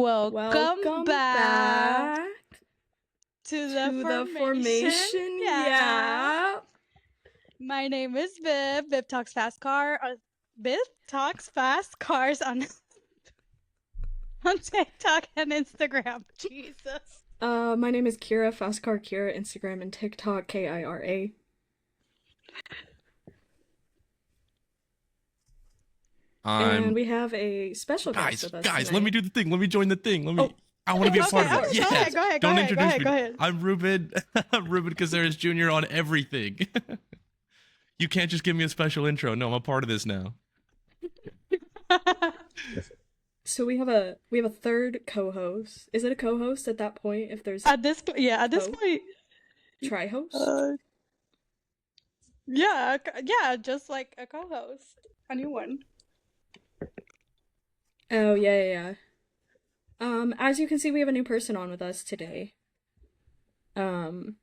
Welcome back to the Formation Yap. My name is Viv. Viv talks fast cars on TikTok and Instagram. Jesus. My name is Kira, Fast Car Kira, Instagram and TikTok, Kira. And we have a special guest with us Guys, tonight. let me do the thing. Let me join the thing. I want to be a part of it. Yeah. Go ahead. I'm Ruben Caceres Jr. on everything. You can't just give me a special intro. No, I'm a part of this now. So we have a third co-host. Is it a co-host at that point? If there's at this point, tri-host. Yeah, just like a co-host, a new one. Oh yeah. As you can see, we have a new person on with us today. And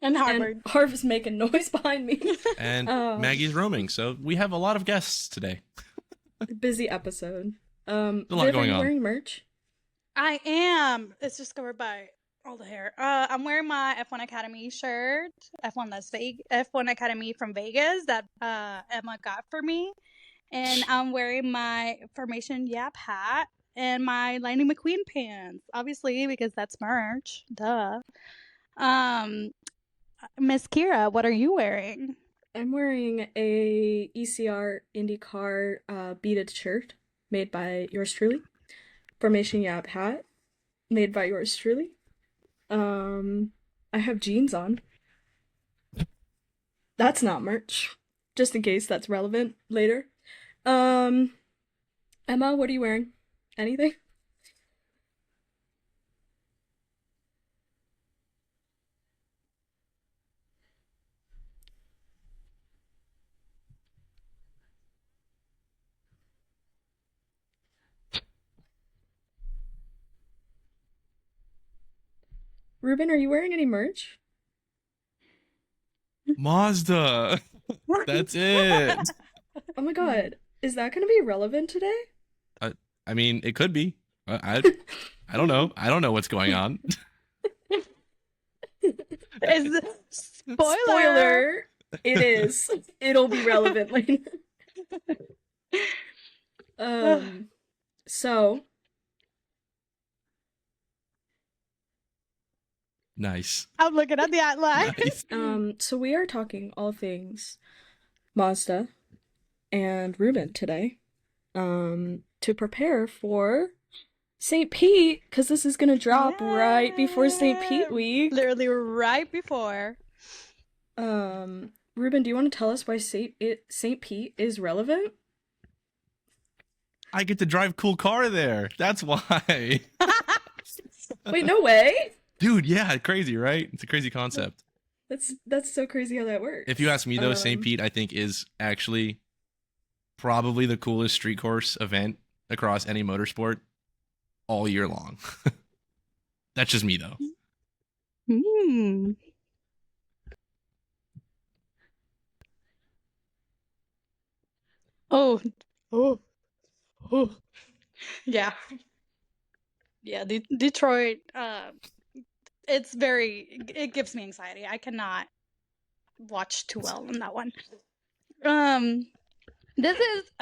Harvard. And Harv's making noise behind me. And Maggie's roaming, so we have a lot of guests today. Busy episode. A lot Viv, going are you on. wearing merch? I am. It's just covered by all the hair. I'm wearing my F1 Academy shirt. F1 Academy from Vegas that Emma got for me. And I'm wearing my Formation Yap hat and my Lightning McQueen pants, obviously, because that's merch. Duh. Miss Kira, what are you wearing? I'm wearing a ECR IndyCar beaded shirt made by yours truly. Formation Yap hat made by yours truly. I have jeans on. That's not merch. Just in case that's relevant later. Emma, what are you wearing? Anything? Ruben, are you wearing any merch? Mazda. That's it. Oh my god. Is that going to be relevant today? I mean, it could be. I don't know. I don't know what's going on. Spoiler! It is. It'll be relevant later. So. Nice. I'm looking at the outline. Nice. So we are talking all things Mazda and Ruben today. To prepare for St. Pete, because this is gonna drop right before St. Pete week. Literally right before. Ruben, do you want to tell us why St. Pete is relevant? I get to drive cool car there. That's why. Wait, no way. Dude, yeah, crazy, right? It's a crazy concept. That's so crazy how that works. If you ask me though, St. Pete I think is actually probably the coolest street course event across any motorsport all year long. That's just me though. Oh. Yeah. Detroit, it gives me anxiety. I cannot watch too well on that one.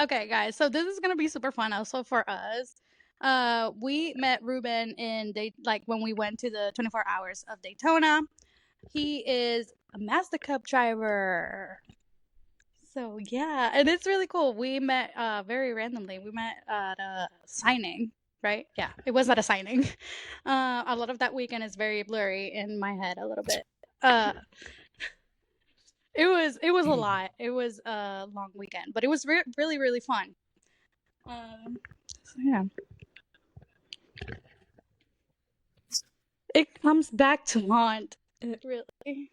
Okay, guys, so this is gonna be super fun also for us. We met Ruben when we went to the 24 hours of Daytona. He is a Mazda Cup driver. So yeah, and it's really cool. We met very randomly. We met at a signing, right? Yeah, it was at a signing. A lot of that weekend is very blurry in my head a little bit. It was a lot. It was a long weekend, but it was really, really fun. So yeah. It comes back to haunt. Really.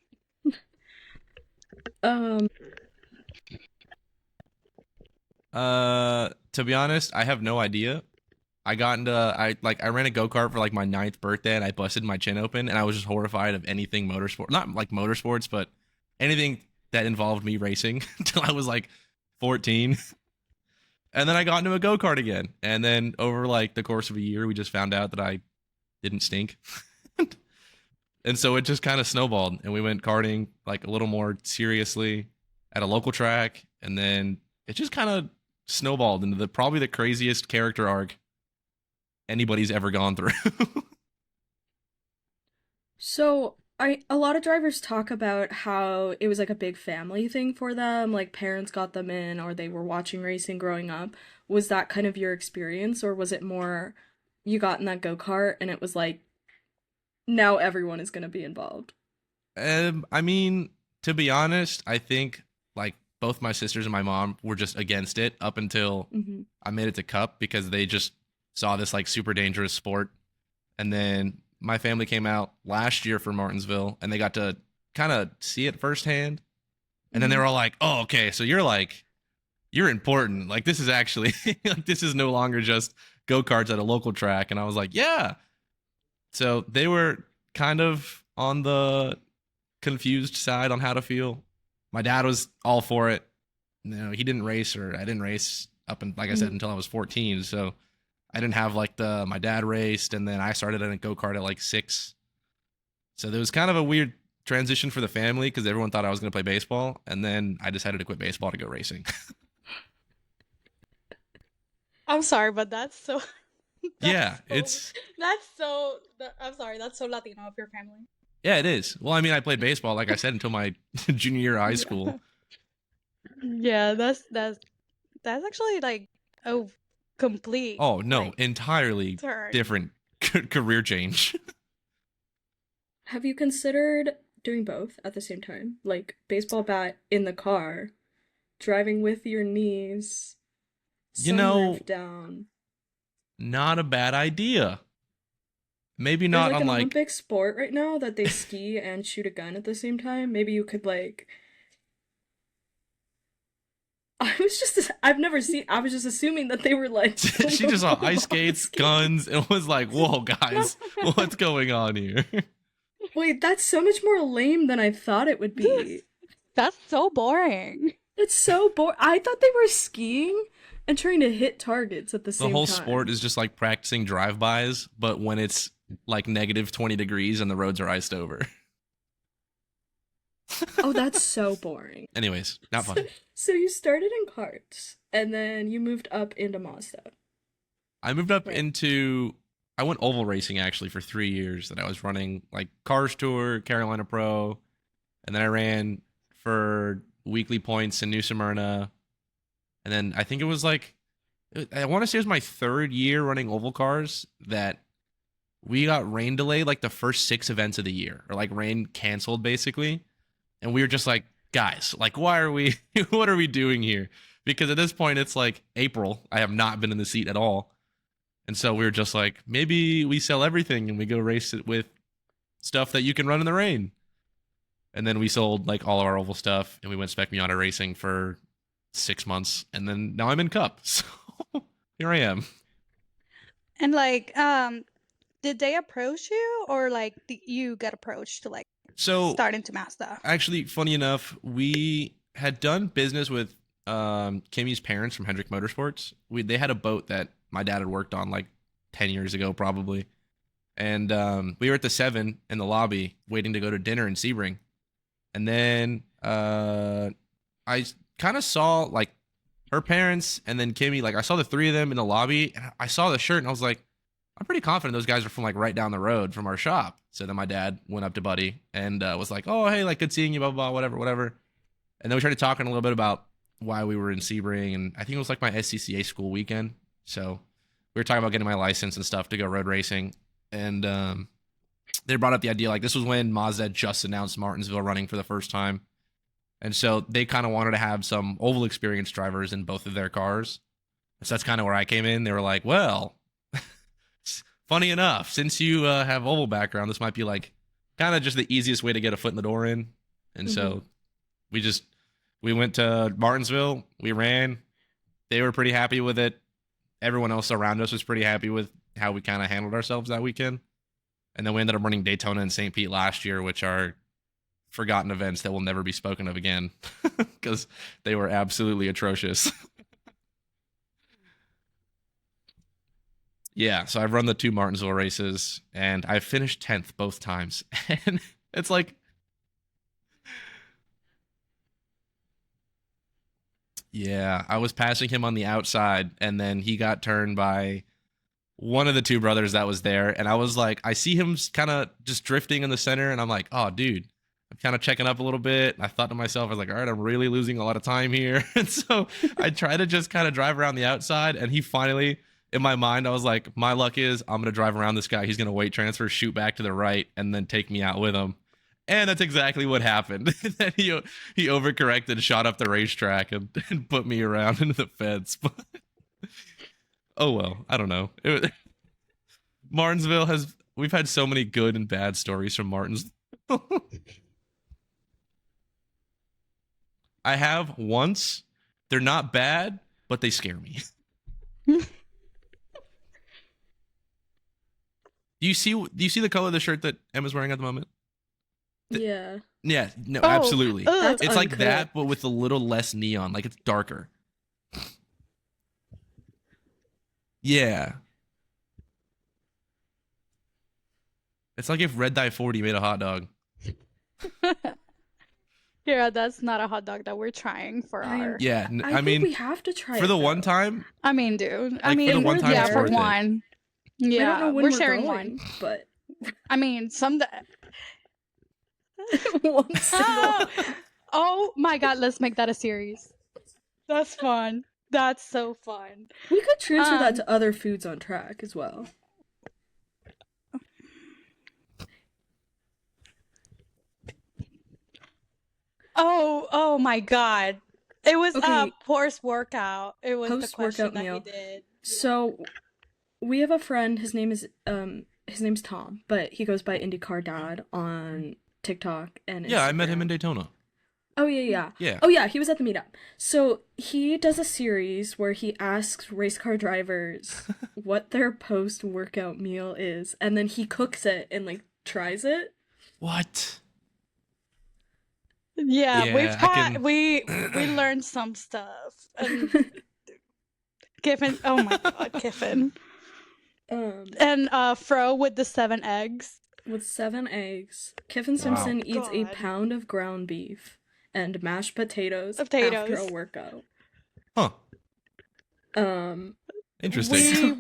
To be honest, I have no idea. I ran a go-kart for like my 9th birthday and I busted my chin open and I was just horrified of anything motorsport. Not like motorsports, but anything that involved me racing until I was like 14. And then I got into a go-kart again. And then over like the course of a year, we just found out that I didn't stink. And so it just kind of snowballed, and we went karting like a little more seriously at a local track. And then it just kind of snowballed into probably the craziest character arc anybody's ever gone through. So, a lot of drivers talk about how it was like a big family thing for them, like parents got them in or they were watching racing growing up. Was that kind of your experience, or was it more you got in that go-kart and it was like now everyone is going to be involved? I mean, to be honest, I think like both my sisters and my mom were just against it up until Mm-hmm. I made it to Cup, because they just saw this like super dangerous sport. And then my family came out last year for Martinsville, and they got to kind of see it firsthand. And then they Mm-hmm. were all like, "Oh, okay, so you're important. Like this is actually like this is no longer just go-karts at a local track." And I was like, "Yeah." So they were kind of on the confused side on how to feel. My dad was all for it. No, he didn't race, or I didn't race up and like I said Mm-hmm. until I was 14. So I didn't have like my dad raced, and then I started in a go kart at like 6. So there was kind of a weird transition for the family because everyone thought I was going to play baseball, and then I decided to quit baseball to go racing. I'm sorry, but that's so. Yeah, that's I'm sorry, that's so Latino of your family. it is. Well, I mean, I played baseball like I said until my junior year of high Yeah. school. Yeah, that's actually like a complete Oh no, like entirely turn. different career change. Have you considered doing both at the same time? Like baseball bat in the car, driving with your knees, You know, sunroof down. not a bad idea. Maybe There's not like on an like Olympic sport right now that they ski and shoot a gun at the same time. Maybe you could like I've never seen I was just assuming that they were like she just saw ice on skates, skis. guns, and was like, "Whoa, guys, what's going on here?" Wait, that's so much more lame than I thought it would be. That's so boring. It's so boring. I thought they were skiing and trying to hit targets at the The same whole time. sport is just like practicing drive-bys, but when it's like negative 20 degrees and the roads are iced over. Oh, that's so boring. Anyways, not fun. So you started in karts and then you moved up into Mazda. I moved up Right. I went oval racing actually for 3 years. That I was running like Cars Tour, Carolina Pro, and then I ran for weekly points in New Smyrna. And then I think it was like, I want to say it was my 3rd year running oval cars that we got rain delayed like the first 6 events of the year, or like rain canceled basically. And we were just like, guys, like, why are we, what are we doing here? Because at this point, it's like April. I have not been in the seat at all. And so we were just like, maybe we sell everything and we go race it with stuff that you can run in the rain. And then we sold like all of our oval stuff, and we went Spec Miata racing for 6 months. And then now I'm in Cup. So here I am. And like, did they approach you, or like you got approached to like So start into Mazda? actually, funny enough, we had done business with Kimmy's parents from Hendrick Motorsports. They had a boat that my dad had worked on like 10 years ago, probably. And we were at the 7 in the lobby waiting to go to dinner in Sebring. And then I kind of saw like her parents and then Kimmy, like I saw the 3 of them in the lobby, and I saw the shirt and I was like, I'm pretty confident those guys are from like right down the road from our shop. So then my dad went up to Buddy and was like, "Oh, hey, like good seeing you, blah, blah, blah, whatever, whatever." And then we started talking a little bit about why we were in Sebring, and I think it was like my SCCA school weekend. So we were talking about getting my license and stuff to go road racing. And they brought up the idea, like this was when Mazda just announced Martinsville running for the first time. And so they kind of wanted to have some oval experience drivers in both of their cars. So that's kind of where I came in. They were like, well, funny enough, since you have oval background, this might be like kind of just the easiest way to get a foot in the door in. And so we went to Martinsville, we ran. They were pretty happy with it. Everyone else around us was pretty happy with how we kind of handled ourselves that weekend. And then we ended up running Daytona and St. Pete last year, which are forgotten events that will never be spoken of again because they were absolutely atrocious. Yeah, so I've run the 2 Martinsville races, and I finished 10th both times. And it's like, yeah, I was passing him on the outside, and then he got turned by one of the 2 brothers that was there. And I was like, I see him kind of just drifting in the center, and I'm like, oh, dude, I'm kind of checking up a little bit. And I thought to myself, I was like, all right, I'm really losing a lot of time here. And so I try to just kind of drive around the outside, and he finally, in my mind, I was like, my luck is I'm going to drive around this guy. He's going to weight transfer, shoot back to the right, and then take me out with him. And that's exactly what happened. Then he overcorrected, shot up the racetrack, and put me around into the fence. But oh well, I don't know. Martinsville we've had so many good and bad stories from Martinsville. I have once. They're not bad, but they scare me. Do you see the color of the shirt that Emma's wearing at the moment? Yeah. Yeah, no, absolutely. That's It's like uncooked. that, but with a little less neon. Like, it's darker. Yeah. It's like if Red Dye 40 made a hot dog. Yeah, that's not a hot dog that we're trying for our. Yeah, I I think mean, we have to try for it, the though. one time, I mean, dude. I Like, for mean, the one time, yeah, it's for worth it. one. I Yeah, don't know when we're we're sharing going, one. but I mean, some. one single. Oh my God, let's make that a series. That's fun. That's so fun. We could transfer that Um, to other foods on track as well. Oh my God. It was Okay. post workout. It was the Post-workout question that meal. he did. So we have a friend, his name's Tom, but he goes by IndyCar Dad on TikTok and yeah, I met him Instagram. in Daytona. Oh yeah. Yeah. Oh yeah, he was at the meetup. So he does a series where he asks race car drivers what their post-workout meal is, and then he cooks it and like tries it. What? Yeah, Yeah, we've I had can- we learned some stuff. And Kiffin, oh my God, Kiffin. And Fro with the 7 eggs. With 7 eggs, Kiffin Wow. Simpson eats a God. pound of ground beef and mashed potatoes after Potatoes. a workout. Huh. Um, Interesting.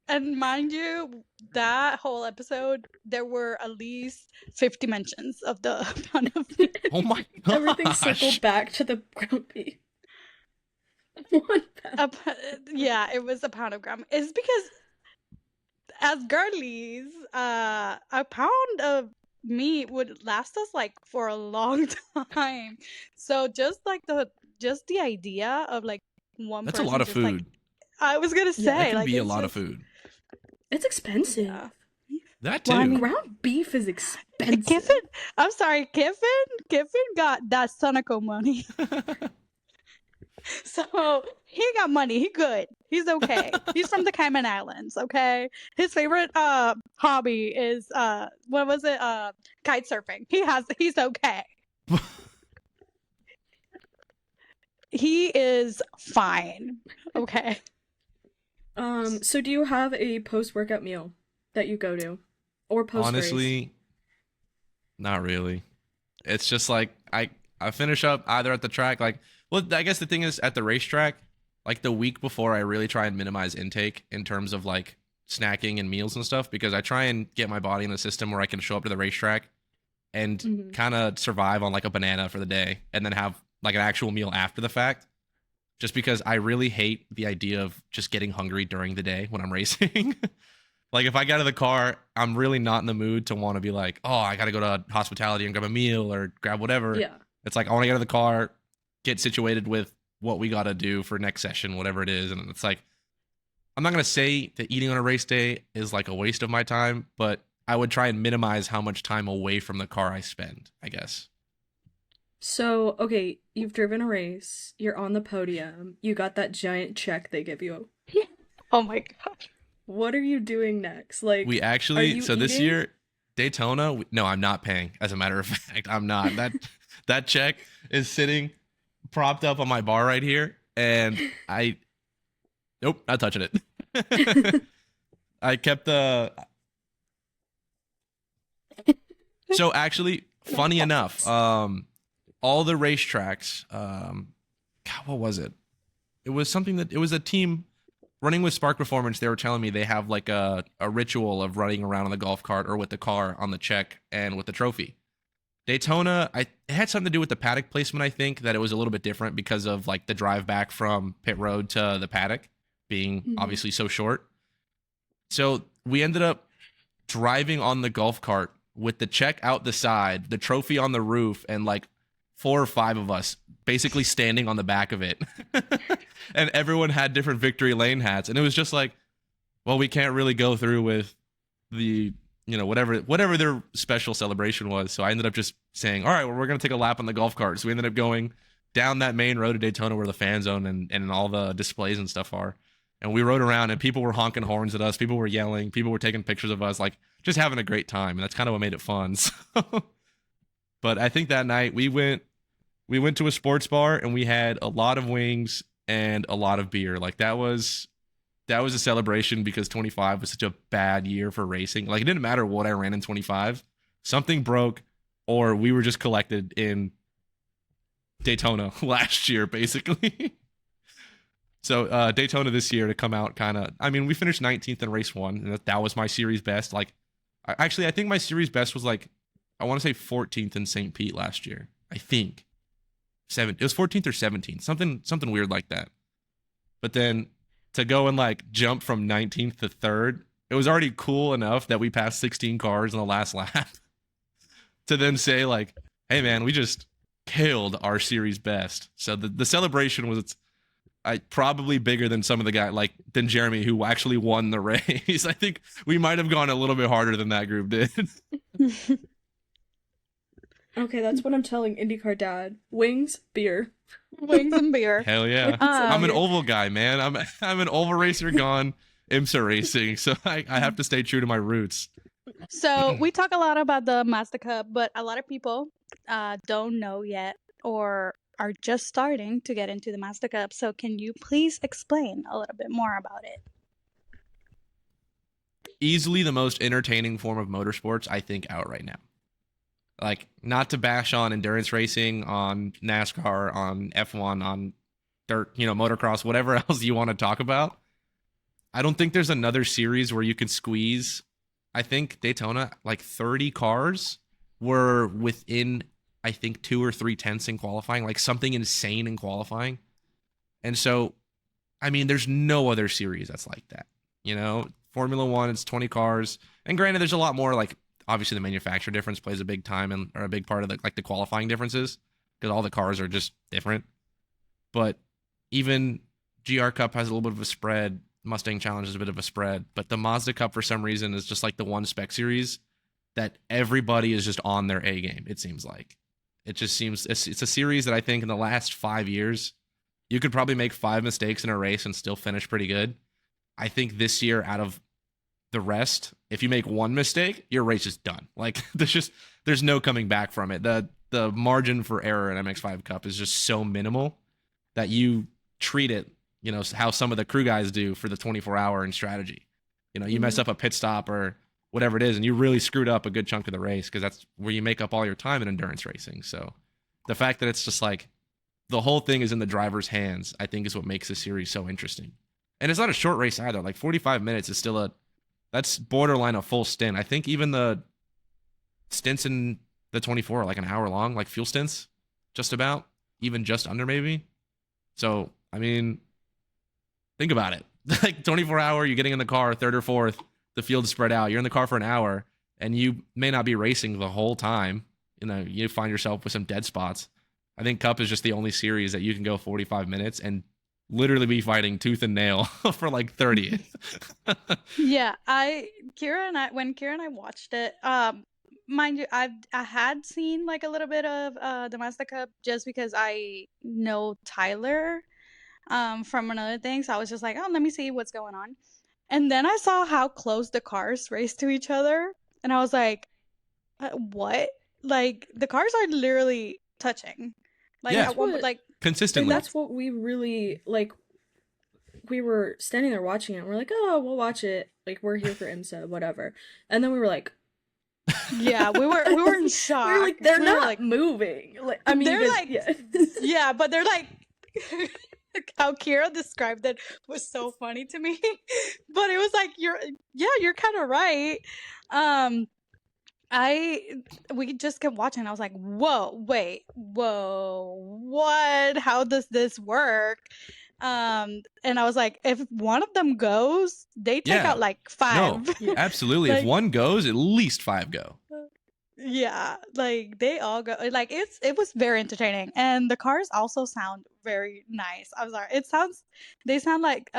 And mind you, that whole episode, there were at least 50 mentions of the pound of beef. Oh my gosh. everything circled back to the ground beef. 1 pound. Yeah, it was a pound of ground. It's because as girlies, a pound of meat would last us like for a long time. So just the idea of like one That's a person lot of just, like, food. I was gonna say, Yeah, That can like, be a it's lot of just- food. It's expensive. Yeah. That too. Well, I mean- Ground beef is expensive. Kiffin, I'm sorry, Kiffin got that Sunoco money. So he got money. He good. He's okay. He's from the Cayman Islands, okay? His favorite hobby is what was it? Kite surfing. He's okay. He is fine. Okay. So do you have a post-workout meal that you go to? Or post-race? Honestly, not really. It's just like I finish up either at the track, like, well, I guess the thing is at the racetrack, like the week before, I really try and minimize intake in terms of like snacking and meals and stuff, because I try and get my body in a system where I can show up to the racetrack and Mhm. kind of survive on like a banana for the day and then have like an actual meal after the fact. Just because I really hate the idea of just getting hungry during the day when I'm racing. Like if I get out of the car, I'm really not in the mood to want to be like, oh, I got to go to hospitality and grab a meal or grab whatever. Yeah. It's like I want to get out of the car, get situated with what we got to do for next session, whatever it is. And it's like, I'm not going to say that eating on a race day is like a waste of my time, but I would try and minimize how much time away from the car I spend, I guess. So, okay, you've driven a race, you're on the podium, you got that giant check they give you. Oh my God. What are you doing next? Like, We are actually, you so this eating? year, Daytona, no, I'm not paying. As a matter of fact, I'm not. That check is sitting propped up on my bar right here, and nope, not touching it. I kept the. So actually, funny enough, all the racetracks, God, what was it? It was something that it was a team running with Spark Performance. They were telling me they have like a ritual of running around on the golf cart or with the car on the check and with the trophy. Daytona, it had something to do with the paddock placement. I think that it was a little bit different because of like the drive back from pit road to the paddock being obviously so short. So we ended up driving on the golf cart with the check out the side, the trophy on the roof, and like 4 or 5 of us basically standing on the back of it. And everyone had different victory lane hats. And it was just like, well, we can't really go through with the, whatever their special celebration was. So I ended up just saying, all right, well, we're going to take a lap on the golf cart. So we ended up going down that main road to Daytona where the fan zone and all the displays and stuff are. And we rode around and people were honking horns at us. People were yelling. People were taking pictures of us, like just having a great time. And that's kind of what made it fun. So, but I think that night we went to a sports bar and we had a lot of wings and a lot of beer. Like that was a celebration because 25 was such a bad year for racing. Like it didn't matter what I ran in 25. Something broke or we were just collected in Daytona last year, basically. So Daytona this year to come out we finished 19th in race 1 and that was my series best. Like I think my series best was like, I want to say 14th in St. Pete last year. I think. It was 14th or 17th, something weird like that. But then to go and like jump from 19th to 3rd, it was already cool enough that we passed 16 cars in the last lap to then say like, hey man, we just killed our series best. So the celebration was probably bigger than some of the guys than Jeremy who actually won the race. I think we might have gone a little bit harder than that group did. Okay, that's what I'm telling IndyCar dad. Wings, beer. Wings and beer. Hell yeah. I'm an oval guy, man. I'm an oval racer gone IMSA racing, so I have to stay true to my roots. So we talk a lot about the Mazda Cup, but a lot of people don't know yet or are just starting to get into the Mazda Cup. So can you please explain a little bit more about it? Easily the most entertaining form of motorsports, I think, out right now. Like, not to bash on endurance racing, on NASCAR, on F1, on dirt, motocross, whatever else you want to talk about. I don't think there's another series where you can squeeze. I think Daytona, like 30 cars were within, I think, 2 or 3 tenths in qualifying, like something insane in qualifying. And so, I mean, there's no other series that's like that. Formula One, it's 20 cars. And granted, there's a lot more like, obviously, the manufacturer difference plays a big time or a big part of the qualifying differences because all the cars are just different. But even GR Cup has a little bit of a spread. Mustang Challenge is a bit of a spread. But the Mazda Cup, for some reason, is just like the one spec series that everybody is just on their A game, it seems like. It just seems it's a series that I think in the last 5 years, you could probably make 5 mistakes in a race and still finish pretty good. I think this year, out of the rest, if you make 1 mistake, your race is done. Like there's no coming back from it. The margin for error in MX-5 Cup is just so minimal that you treat it, how some of the crew guys do for the 24-hour in strategy. You mess up a pit stop or whatever it is, and you really screwed up a good chunk of the race because that's where you make up all your time in endurance racing. So the fact that it's just like the whole thing is in the driver's hands, I think is what makes this series so interesting. And it's not a short race either. Like 45 minutes is still that's borderline a full stint. I think even the stints in the 24 are like an hour long, like fuel stints, just about, even just under maybe. So, I mean, think about it. Like 24-hour, you're getting in the car, 3rd or 4th, the field's spread out. You're in the car for an hour, and you may not be racing the whole time. You find yourself with some dead spots. I think Cup is just the only series that you can go 45 minutes and literally be fighting tooth and nail for like 30. Yeah, when Kira and I watched it, mind you, I had seen like a little bit of the Mazda Cup just because I know Tyler from another thing, so I was just like, oh, let me see what's going on. And then I saw how close the cars raced to each other, and I was like, what? Like the cars are literally touching. Like yeah, at one, like consistently. And that's what we really like. we were standing there watching it. And we're like, oh, we'll watch it. Like, we're here for IMSA, whatever. And then we were like, Yeah, we were in shock. we were like, they're We were not like, moving. Like, I mean, they're you guys, like, yeah. yeah, but they're like, how Kira described it was so funny to me. But it was like, you're kind of right. We just kept watching. I was like, whoa, wait, whoa, what? How does this work? And I was like, if one of them goes, they take Yeah. out like No, 5. Yeah. absolutely. If Like- one goes, at least 5 go. Yeah, like they all go. Like it was very entertaining, and the cars also sound very nice. I'm sorry, they sound like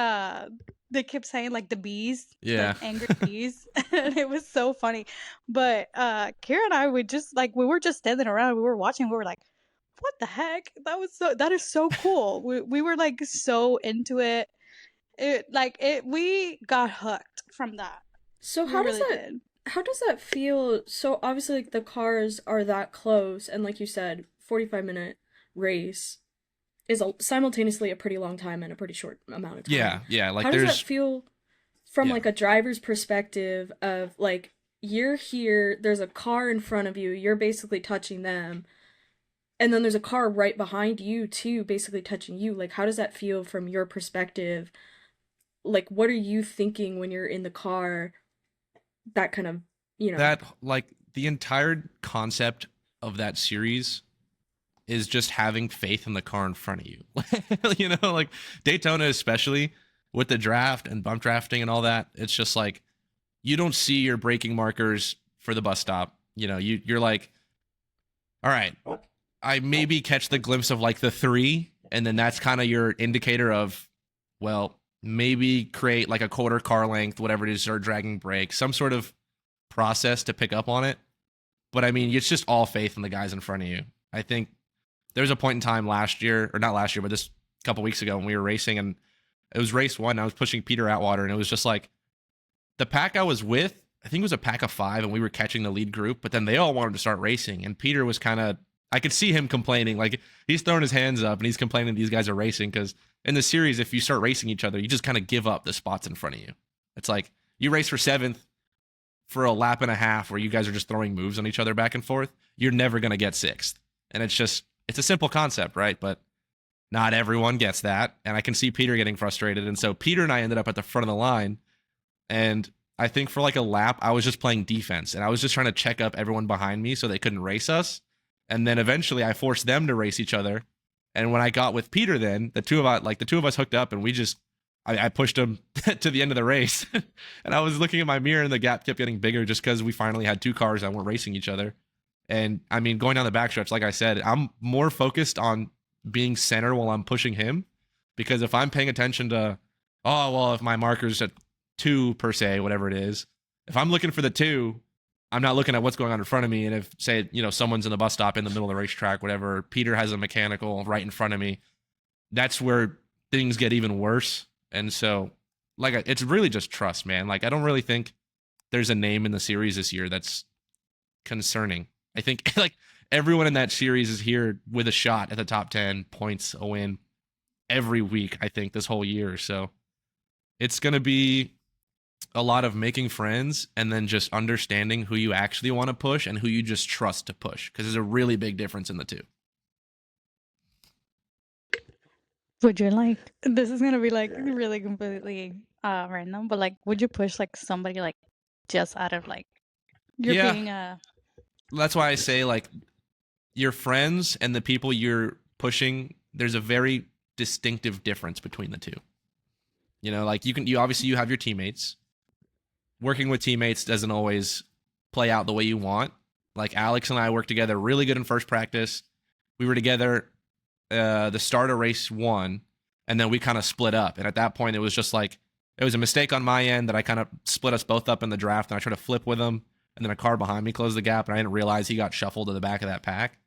they kept saying like the bees, Yeah. like angry bees, and it was so funny. But Kira and I would just like we were just standing around, we were watching, we were like, what the heck? That is so cool. We were like so into it. We got hooked from that. So We how does really that did. how does that feel? So obviously like the cars are that close, and like you said, 45-minute race is simultaneously a pretty long time and a pretty short amount of time. Yeah. Like How does there's that feel from Yeah. like a driver's perspective of like you're here, there's a car in front of you, you're basically touching them, and then there's a car right behind you too, basically touching you. Like how does that feel from your perspective? Like what are you thinking when you're in the car? That kind of, that like the entire concept of that series is just having faith in the car in front of you. You know, like Daytona, especially with the draft and bump drafting and all that, it's just like you don't see your braking markers for the bus stop. You know, you're like, all right, I maybe catch the glimpse of like the 3, and then that's kind of your indicator of, well, maybe create like a quarter car length, whatever it is, start dragging brake, some sort of process to pick up on it. But I mean, it's just all faith in the guys in front of you. I think there was a point in time last year, or not last year, but just a couple weeks ago when we were racing, and it was race 1. I was pushing Peter Atwater, and it was just like the pack I was with, I think it was a pack of 5, and we were catching the lead group, but then they all wanted to start racing, and Peter was kind of, I could see him complaining, like he's throwing his hands up and he's complaining these guys are racing, because in the series, if you start racing each other, you just kind of give up the spots in front of you. It's like you race for 7th for a lap and a half where you guys are just throwing moves on each other back and forth. You're never going to get 6th. And it's a simple concept, right? But not everyone gets that. And I can see Peter getting frustrated. And so Peter and I ended up at the front of the line. And I think for like a lap, I was just playing defense, and I was just trying to check up everyone behind me so they couldn't race us. And then eventually I forced them to race each other. And when I got with Peter, then the two of us hooked up, and I pushed him to the end of the race. And I was looking at my mirror, and the gap kept getting bigger just because we finally had 2 cars that weren't racing each other. And I mean, going down the backstretch, like I said, I'm more focused on being center while I'm pushing him, because if I'm paying attention to, oh, well, if my marker's at 2 per se, whatever it is, if I'm looking for the 2, I'm not looking at what's going on in front of me. And if, say, someone's in the bus stop in the middle of the racetrack, whatever, Peter has a mechanical right in front of me, that's where things get even worse. And so, like, it's really just trust, man. Like, I don't really think there's a name in the series this year that's concerning. I think, like, everyone in that series is here with a shot at the top 10 points, a win every week, I think, this whole year. So it's going to be a lot of making friends and then just understanding who you actually want to push and who you just trust to push, because there's a really big difference in the two. Would you like, this is gonna be like really completely random, but like, would you push like somebody like just out of like you're Yeah. being That's why I say, like, your friends and the people you're pushing, there's a very distinctive difference between the two. Like you obviously you have your teammates. Working with teammates doesn't always play out the way you want. Like Alex and I worked together really good in first practice. We were together the start of race 1, and then we kind of split up. And at that point, it was just like, it was a mistake on my end that I kind of split us both up in the draft, and I tried to flip with him, and then a car behind me closed the gap, and I didn't realize he got shuffled to the back of that pack.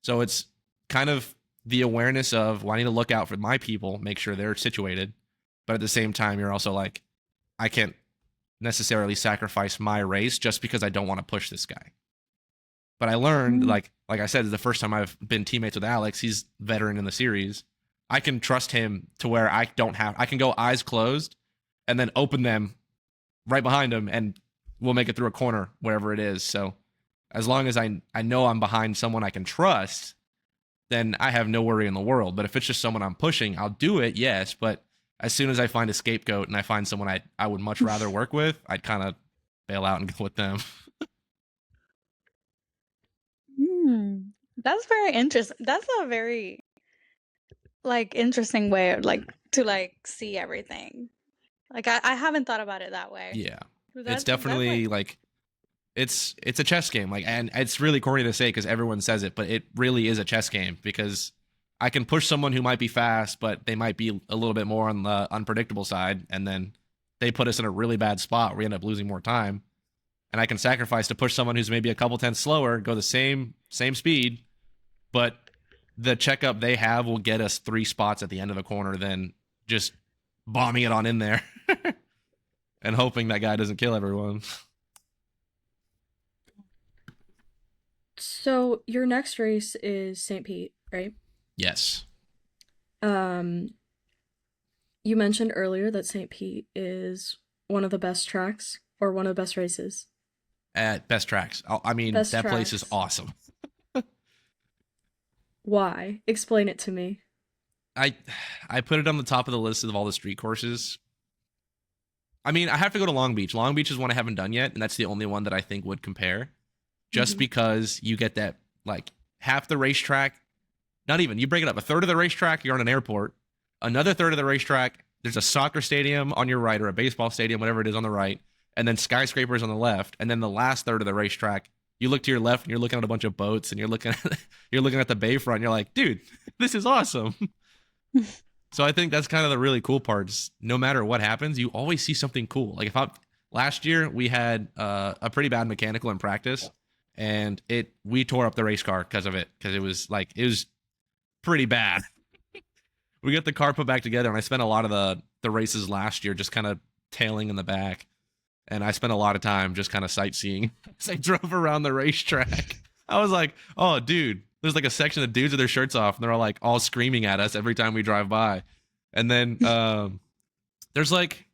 So it's kind of the awareness of, well, I need to look out for my people, make sure they're situated. But at the same time, you're also like, I can't necessarily sacrifice my race just because I don't want to push this guy. But I learned, like I said, the first time I've been teammates with Alex, he's veteran in the series. I can trust him to where I can go eyes closed and then open them right behind him and we'll make it through a corner, wherever it is. So as long as I know I'm behind someone I can trust, then I have no worry in the world. But if it's just someone I'm pushing, I'll do it, yes. But as soon as I find a scapegoat and I find someone I would much rather work with, I'd kind of bail out and go with them. That's very interesting. That's a very like interesting way of like to like see everything. Like I haven't thought about it that way. Yeah. That's, It's definitely like it's a chess game. Like, and it's really corny to say because everyone says it, but it really is a chess game because I can push someone who might be fast, but they might be a little bit more on the unpredictable side, and then they put us in a really bad spot where we end up losing more time. And I can sacrifice to push someone who's maybe a couple tenths slower, go the same speed, but the checkup they have will get us 3 spots at the end of the corner than just bombing it on in there and hoping that guy doesn't kill everyone. So your next race is St. Pete, right? Yes. You mentioned earlier that St. Pete is one of the best tracks or one of the best races. At best tracks. I mean, Best that place tracks. is awesome. Why? Explain it to me. I put it on the top of the list of all the street courses. I mean, I have to go to Long Beach. Long Beach is one I haven't done yet, and that's the only one that I think would compare. Just because you get that, like, half the racetrack, not even, you break it up. A third of the racetrack, you're on an airport. Another third of the racetrack, there's a soccer stadium on your right or a baseball stadium, whatever it is, on the right. And then skyscrapers on the left. And then the last third of the racetrack, you look to your left and you're looking at a bunch of boats and you're looking at the bayfront. And you're like, dude, this is awesome. So I think that's kind of the really cool parts. No matter what happens, you always see something cool. Like last year we had a pretty bad mechanical in practice, and we tore up the race car because of it, because it was pretty bad. We got the car put back together, and I spent a lot of the races last year just kind of tailing in the back, and I spent a lot of time just kind of sightseeing as I drove around the racetrack. I was like, oh, dude, there's like a section of dudes with their shirts off, and they're all like all screaming at us every time we drive by. And then there's like,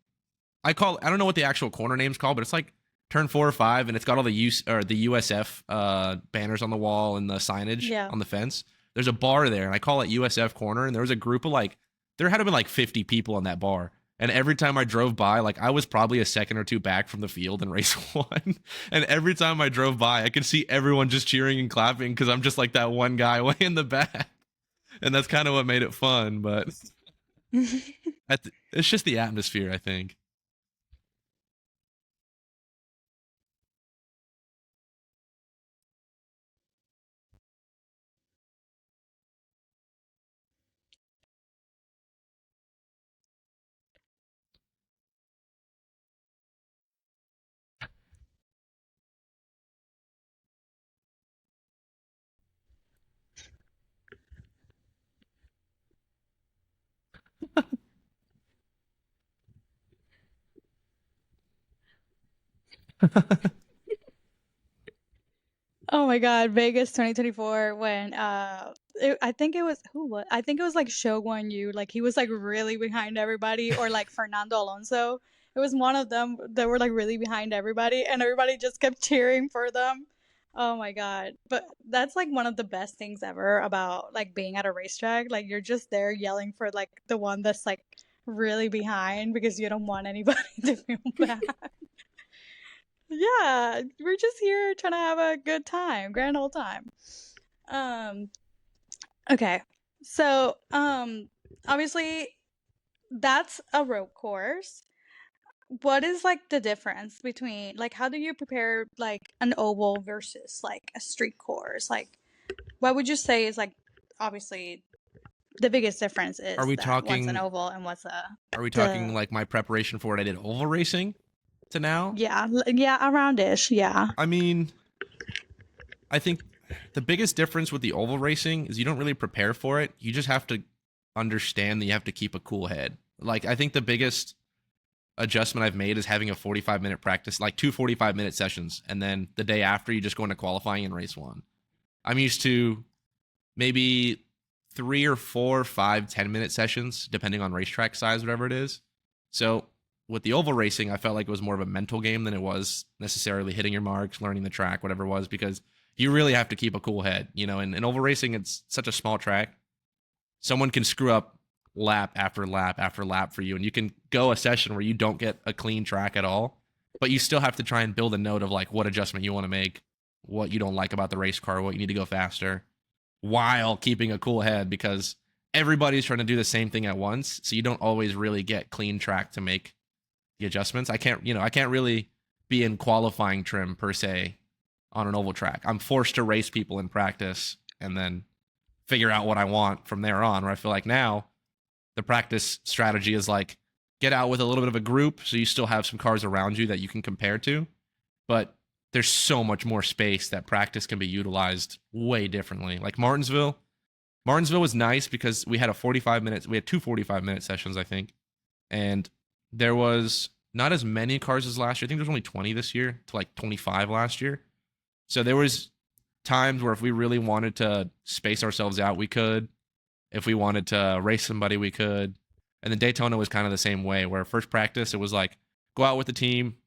I don't know what the actual corner name's called, but it's like turn 4 or 5, and it's got all the USF banners on the wall and the signage on the fence. There's a bar there, and I call it USF Corner, and there was a group of there had to have been 50 people in that bar. And every time I drove by, I was probably a second or two back from the field in race 1. And every time I drove by, I could see everyone just cheering and clapping because I'm just like that one guy way in the back. And that's kind of what made it fun. But it's just the atmosphere, I think. Oh my God, Vegas 2024 when I think it was I think it was Shogun Yu, he was really behind everybody, or Fernando Alonso. It was one of them that were really behind everybody, and everybody just kept cheering for them. Oh my God. But that's one of the best things ever about being at a racetrack. You're just there yelling for the one that's really behind because you don't want anybody to feel bad. Yeah, we're just here trying to have a good time, grand old time. Okay. So, obviously that's a road course. What is the difference between how do you prepare an oval versus a street course? What would you say is obviously the biggest difference is Are we that talking what's an oval and what's a Are we talking my preparation for what I did oval racing to now? Yeah, around-ish, yeah. I mean, I think the biggest difference with the oval racing is you don't really prepare for it. You just have to understand that you have to keep a cool head. I think the biggest adjustment I've made is having a 45-minute practice, 2 45-minute sessions, and then the day after you just go into qualifying in race 1. I'm used to maybe 3 or 4, 5, 10-minute sessions, depending on racetrack size, whatever it is. So with the oval racing, I felt like it was more of a mental game than it was necessarily hitting your marks, learning the track, whatever it was, because you really have to keep a cool head. And in oval racing, it's such a small track. Someone can screw up lap after lap after lap for you, and you can go a session where you don't get a clean track at all, but you still have to try and build a note of like what adjustment you want to make, what you don't like about the race car, what you need to go faster, while keeping a cool head, because everybody's trying to do the same thing at once, so you don't always really get clean track to make the adjustments. I can't really be in qualifying trim per se on an oval track. I'm forced to race people in practice and then figure out what I want from there on, where I feel like now the practice strategy is like get out with a little bit of a group so you still have some cars around you that you can compare to, but there's so much more space that practice can be utilized way differently. Like Martinsville was nice because we had two 45-minute sessions, I think, and there was not as many cars as last year. I think there's only 20 this year to like 25 last year. So there was times where if we really wanted to space ourselves out, we could. If we wanted to race somebody, we could. And then Daytona was kind of the same way, where first practice, it was like, go out with the team,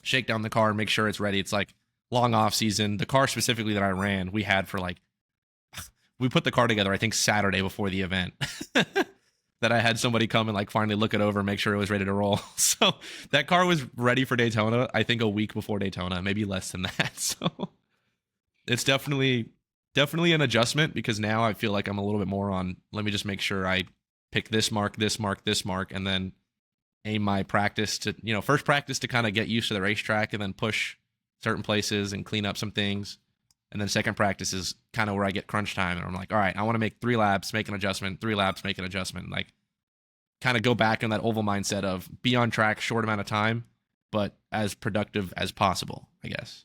shake down the car, and make sure it's ready. It's like long off season. The car specifically that I ran, we had for like, we put the car together, I think Saturday before the event. That I had somebody come and like finally look it over and make sure it was ready to roll. So that car was ready for Daytona, I think a week before Daytona, maybe less than that. So it's definitely an adjustment, because now I feel like I'm a little bit more on, let me just make sure I pick this mark, and then aim my practice to, first practice to kind of get used to the racetrack and then push certain places and clean up some things. And then second practice is kind of where I get crunch time, and I'm like, all right, I want to make 3 laps, make an adjustment, 3 laps, make an adjustment. Like kind of go back in that oval mindset of be on track, short amount of time, but as productive as possible, I guess.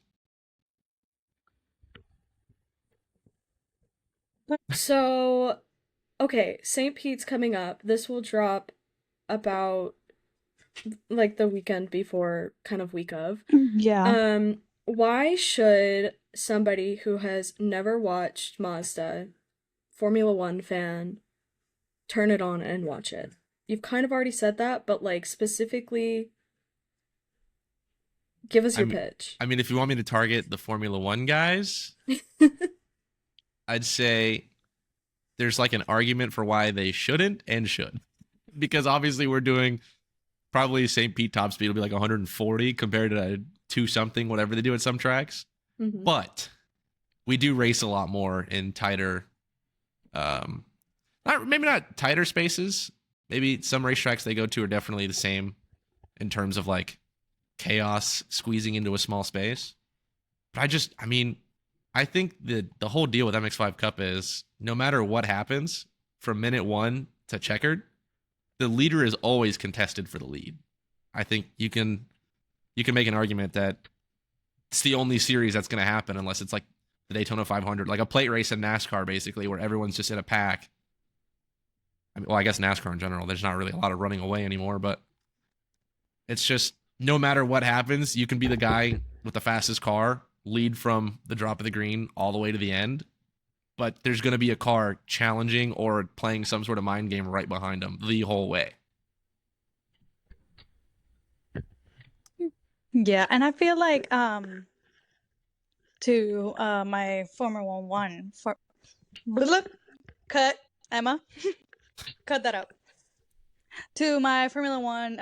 So, okay, St. Pete's coming up. This will drop about like the weekend before, kind of week of. Yeah. Why should somebody who has never watched Mazda, Formula One fan, turn it on and watch it? You've kind of already said that, but like specifically, give us your pitch. I mean, if you want me to target the Formula One guys, I'd say there's like an argument for why they shouldn't and should. Because obviously we're doing probably St. Pete top speed will be like 140 compared to 2 something, whatever they do at some tracks. Mm-hmm. But we do race a lot more in tighter, maybe not tighter spaces. Maybe some racetracks they go to are definitely the same in terms of like chaos squeezing into a small space. But I think the whole deal with MX-5 Cup is no matter what happens from minute 1 to checkered, the leader is always contested for the lead. I think you can make an argument that it's the only series that's going to happen unless it's like the Daytona 500, like a plate race in NASCAR, basically, where everyone's just in a pack. I guess NASCAR in general, there's not really a lot of running away anymore, but it's just no matter what happens, you can be the guy with the fastest car, lead from the drop of the green all the way to the end, but there's going to be a car challenging or playing some sort of mind game right behind them the whole way. Yeah, and I feel like to my Formula One for cut Emma cut that out. To my Formula One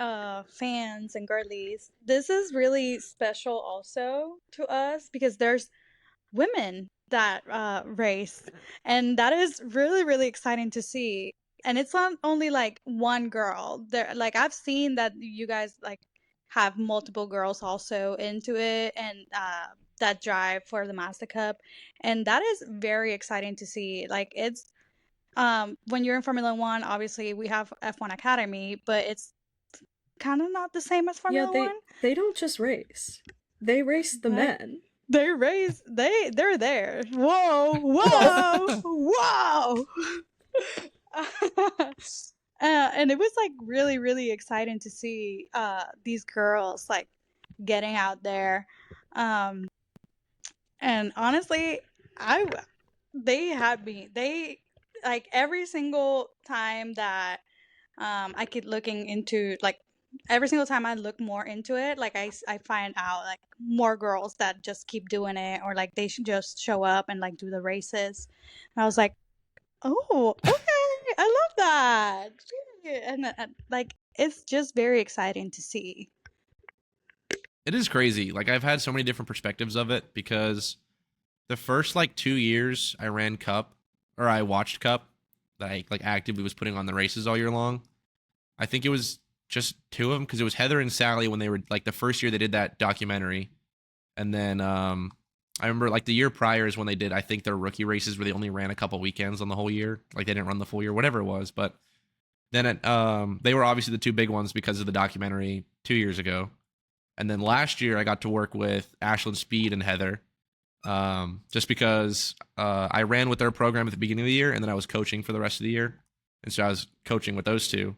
fans and girlies, this is really special also to us because there's women that race, and that is really, really exciting to see. And it's not only like one girl. There, like I've seen that you guys like have multiple girls also into it, and that drive for the Mazda Cup, and that is very exciting to see. Like it's when you're in Formula One, obviously we have F1 Academy, but it's kind of not the same as Formula One. They don't just race. They race the men. They race. They're there. Whoa, whoa, whoa. And it was like really, really exciting to see these girls like getting out there. And honestly, they had me. like every single time that I keep looking into like every single time I look more into it, like I find out like more girls that just keep doing it, or like they should just show up and like do the races. And I was like, oh, okay, I love that. And like it's just very exciting to see. It is crazy. Like I've had so many different perspectives of it because the first like 2 years I ran Cup or I watched Cup, that I like actively was putting on the races all year long. I think it was just two of them because it was Heather and Sally when they were like the first year they did that documentary, and then I remember like the year prior is when they did I think their rookie races where they only ran a couple weekends on the whole year, like they didn't run the full year, whatever it was. But then they were obviously the two big ones because of the documentary 2 years ago, and then last year I got to work with Ashlyn Speed and Heather, just because I ran with their program at the beginning of the year, and then I was coaching for the rest of the year, and so I was coaching with those two.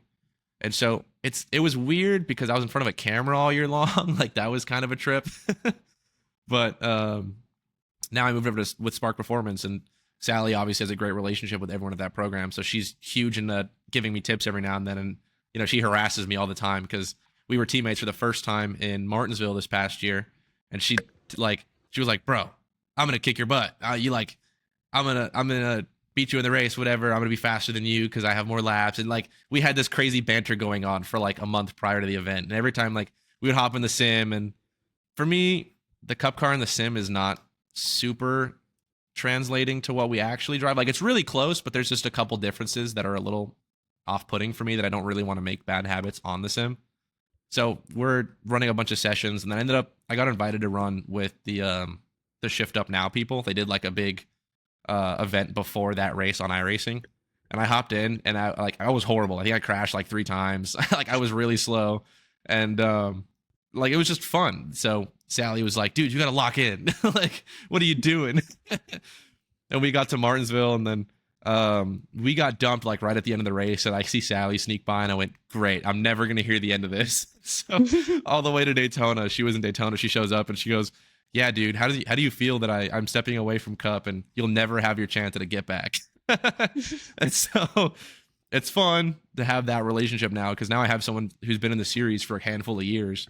And so it was weird because I was in front of a camera all year long. Like that was kind of a trip. But now I moved over to with Spark Performance, and Sally obviously has a great relationship with everyone at that program. So she's huge in giving me tips every now and then. And she harasses me all the time because we were teammates for the first time in Martinsville this past year, and she was like, "Bro, I'm gonna kick your butt. I'm gonna beat you in the race, whatever. I'm gonna be faster than you because I have more laps." And like we had this crazy banter going on for like a month prior to the event, and every time like we would hop in the sim, and for me, the Cup car in the sim is not super translating to what we actually drive. Like it's really close, but there's just a couple differences that are a little off-putting for me that I don't really want to make bad habits on the sim. So we're running a bunch of sessions, and then I got invited to run with the Shift Up Now people. They did like a big event before that race on iRacing, and I hopped in, and I was horrible. I think I crashed like 3 times. Like I was really slow, and like it was just fun. So Sally was like, "Dude, you gotta lock in. Like, what are you doing?" And we got to Martinsville, and then we got dumped like right at the end of the race, and I see Sally sneak by, and I went, "Great, I'm never gonna hear the end of this." So all the way to Daytona, she was in Daytona. She shows up and she goes, "Yeah, dude, how do you feel that I'm stepping away from Cup and you'll never have your chance at a get back?" And so it's fun to have that relationship now because now I have someone who's been in the series for a handful of years,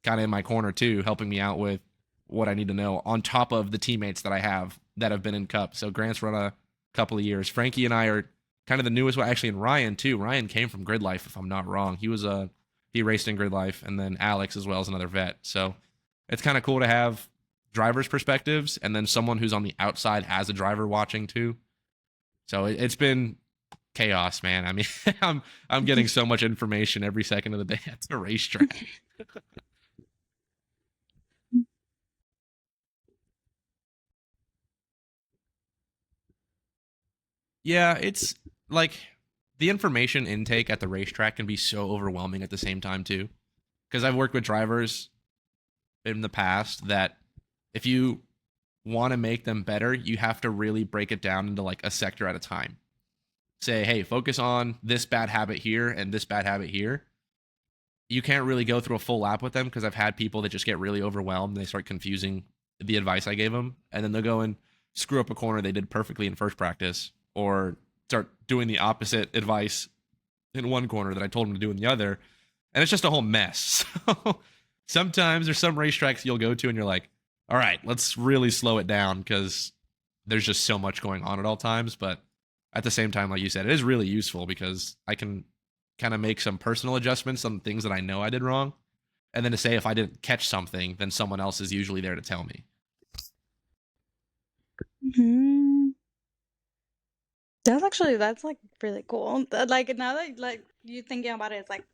kind of in my corner too, helping me out with what I need to know on top of the teammates that I have that have been in Cup. So Grant's run a couple of years. Frankie and I are kind of the newest one, actually, and Ryan too. Ryan came from Grid Life, if I'm not wrong. He raced in Grid Life, and then Alex as well as another vet. So it's kind of cool to have drivers' perspectives and then someone who's on the outside as a driver watching too. So it's been chaos, man. I mean, I'm getting so much information every second of the day at the racetrack. Yeah, it's like the information intake at the racetrack can be so overwhelming at the same time too. Because I've worked with drivers in the past that if you want to make them better, you have to really break it down into like a sector at a time. Say, hey, focus on this bad habit here and this bad habit here. You can't really go through a full lap with them because I've had people that just get really overwhelmed and they start confusing the advice I gave them, and then they'll go and screw up a corner they did perfectly in first practice, or start doing the opposite advice in one corner that I told them to do in the other, and it's just a whole mess. So sometimes there's some racetracks you'll go to and you're like, all right, let's really slow it down because there's just so much going on at all times. But at the same time, like you said, it is really useful because I can kind of make some personal adjustments on things that I know I did wrong. And then to say if I didn't catch something, then someone else is usually there to tell me. Mm-hmm. That's like really cool. Like now that like you thinking about it, it's like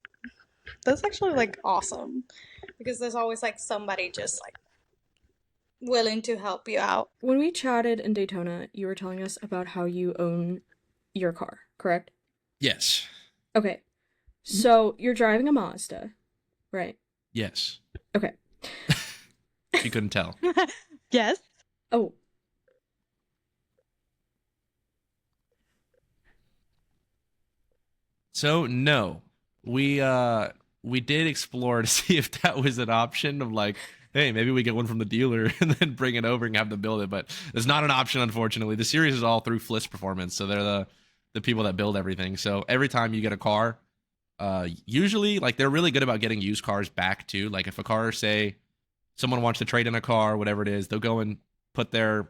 that's actually like awesome because there's always like somebody just like willing to help you out. When we chatted in Daytona, you were telling us about how you own your car, correct? Yes. Okay. So you're driving a Mazda, right? Yes. Okay. You couldn't tell. Yes. Oh. So no, we did explore to see if that was an option of like hey, maybe we get one from the dealer and then bring it over and have them build it. But it's not an option, unfortunately. The series is all through Fliss Performance, so they're the people that build everything. So every time you get a car, usually like they're really good about getting used cars back too. Like if a car, say someone wants to trade in a car, whatever it is, they'll go and put their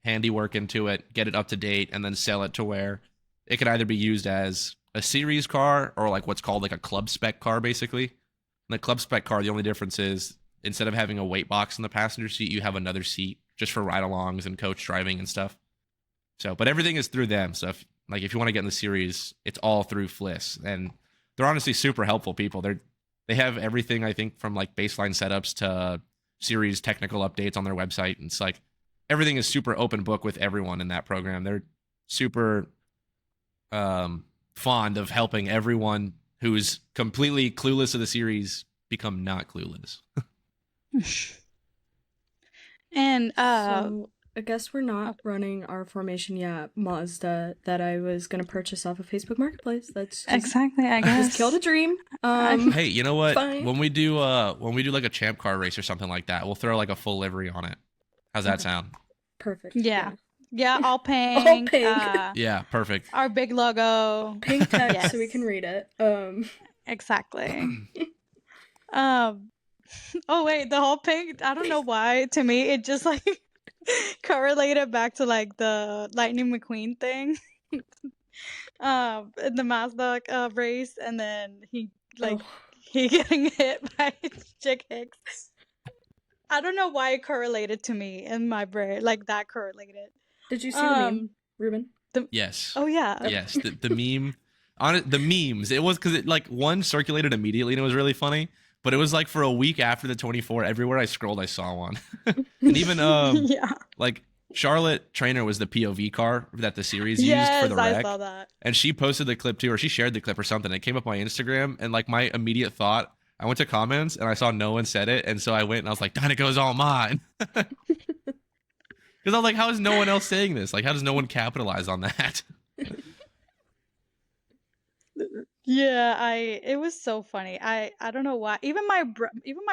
handiwork into it, get it up to date, and then sell it to where it could either be used as a series car or like what's called like a club spec car, basically. In the club spec car, the only difference is instead of having a weight box in the passenger seat, you have another seat just for ride-alongs and coach driving and stuff. So, but everything is through them. So if you want to get in the series, it's all through Fliss, and they're honestly super helpful people. They have everything, I think, from like baseline setups to series technical updates on their website. And it's like everything is super open book with everyone in that program. They're super fond of helping everyone who's completely clueless of the series become not clueless. And So I guess we're not running our Formation Yap Mazda that I was gonna purchase off of Facebook Marketplace. That's just, exactly, I guess. just killed a dream. Hey, you know what? Fine. When we do like a champ car race or something like that, we'll throw like a full livery on it. How's that Okay. sound? Perfect. Yeah. Yeah, all pink. All pink. Yeah, perfect. Our big logo. Pink text Yes. so we can read it. Exactly. Oh wait, the whole pink, I don't know why. To me, it just like correlated back to like the Lightning McQueen thing. In the Mazda race, and then he getting hit by Chick Hicks. I don't know why it correlated to me in my brain, like that correlated. Did you see the meme, Ruben? Yes. Oh yeah. Yes. The meme on it, the memes. It was because it like one circulated immediately and it was really funny. But it was like for a week after the 24, everywhere I scrolled, I saw one. And even Yeah. like Charlotte Trainer was the POV car that the series used Yes, for the wreck. I saw that. And she posted the clip too, or she shared the clip or something. It came up on my Instagram, and like my immediate thought, I went to comments and I saw no one said it, and so I went and I was like, Dinoco's all mine. Because I was like, how is no one else saying this? Like, how does no one capitalize on that? Yeah, it was so funny. I don't know why. Even my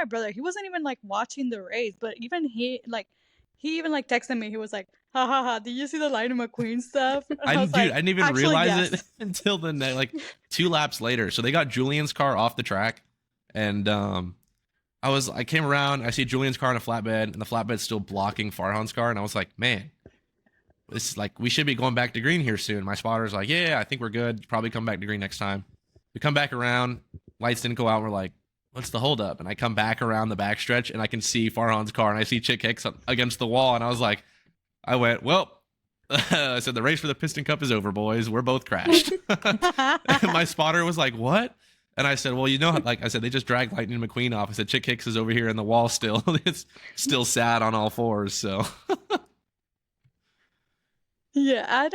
brother, he wasn't even like watching the race, but even he even like texted me. He was like, "Ha ha ha! Did you see the Lightning McQueen stuff?" And I was like, didn't even "Actually, realize yes." it until the like 2 laps later. So they got Julian's car off the track, and I came around, I see Julian's car in a flatbed, and the flatbed's still blocking Farhan's car, and I was like, man, this is like we should be going back to green here soon. My spotter's like, yeah, I think we're good. Probably come back to green next time. We come back around, lights didn't go out. And we're like, what's the holdup? And I come back around the backstretch, and I can see Farhan's car, and I see Chick Hicks against the wall, and I was like, I went, well, I said the race for the Piston Cup is over, boys. We're both crashed. And my spotter was like, what? And I said, well, you know, like I said, they just dragged Lightning McQueen off. I said, Chick Hicks is over here in the wall still. It's still sad on all fours. So Yeah,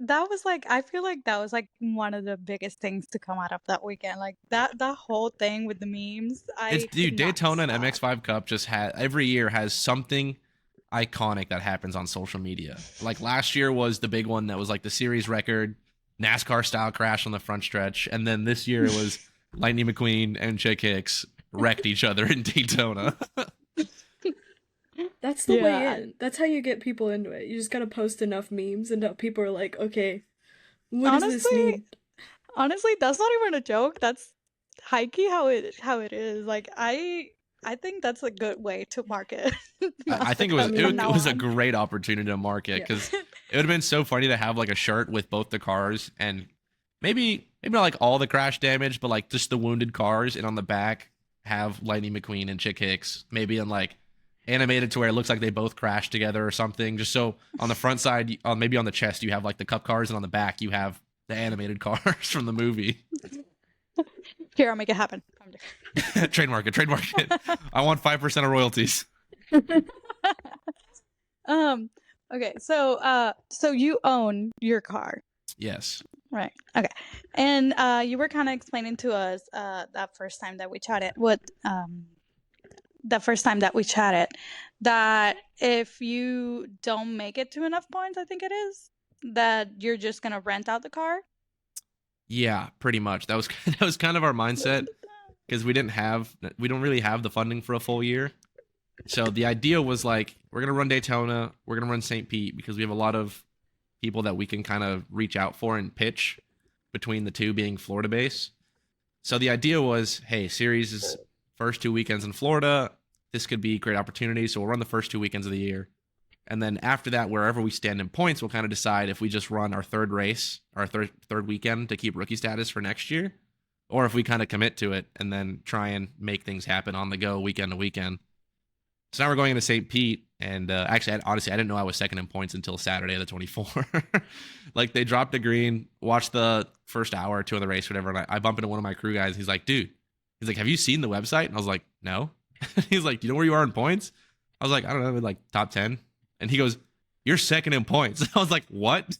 that was like, I feel like that was like one of the biggest things to come out of that weekend. Like that whole thing with the memes. dude, could not Daytona and stop. MX-5 Cup just every year has something iconic that happens on social media. Like last year was the big one that was like the series record NASCAR style crash on the front stretch, and then this year was Lightning McQueen and Chick Hicks wrecked each other in Daytona. That's the Yeah. way in. That's how you get people into it. You just gotta post enough memes, and people are like, okay, what does this Honestly, mean? Honestly, that's not even a joke. That's hikey how it is. Like I think that's a good way to market. I think it Master was Cup from now it was a on. great opportunity to market Yeah. because it would have been so funny to have like a shirt with both the cars and maybe not like all the crash damage, but like just the wounded cars, and on the back have Lightning McQueen and Chick Hicks, maybe in like animated to where it looks like they both crashed together or something. Just so on the front side, maybe on the chest you have like the cup cars, and on the back you have the animated cars from the movie. Here, I'll make it happen. Trademark it. I want 5% of royalties. Okay, so you own your car, Yes. right? Okay, and you were kind of explaining to us that first time that we chatted that if you don't make it to enough points, I think it is, that you're just gonna rent out the car. Yeah, pretty much. That was kind of our mindset because we don't really have the funding for a full year. So the idea was like, we're going to run Daytona, we're going to run St. Pete because we have a lot of people that we can kind of reach out for and pitch between the two being Florida based. So the idea was, hey, series is first 2 weekends in Florida. This could be a great opportunity. So we'll run the first 2 weekends of the year. And then after that, wherever we stand in points, we'll kind of decide if we just run our third race, our third weekend to keep rookie status for next year, or if we kind of commit to it and then try and make things happen on the go weekend to weekend. So now we're going into St. Pete, and actually, honestly, I didn't know I was second in points until Saturday of the 24. Like, they dropped the green, watched the first hour or two of the race, whatever, and I bump into one of my crew guys. He's like, dude, have you seen the website? And I was like, no. He's like, do you know where you are in points? I was like, I don't know, like top 10. And he goes, you're second in points. I was like, what?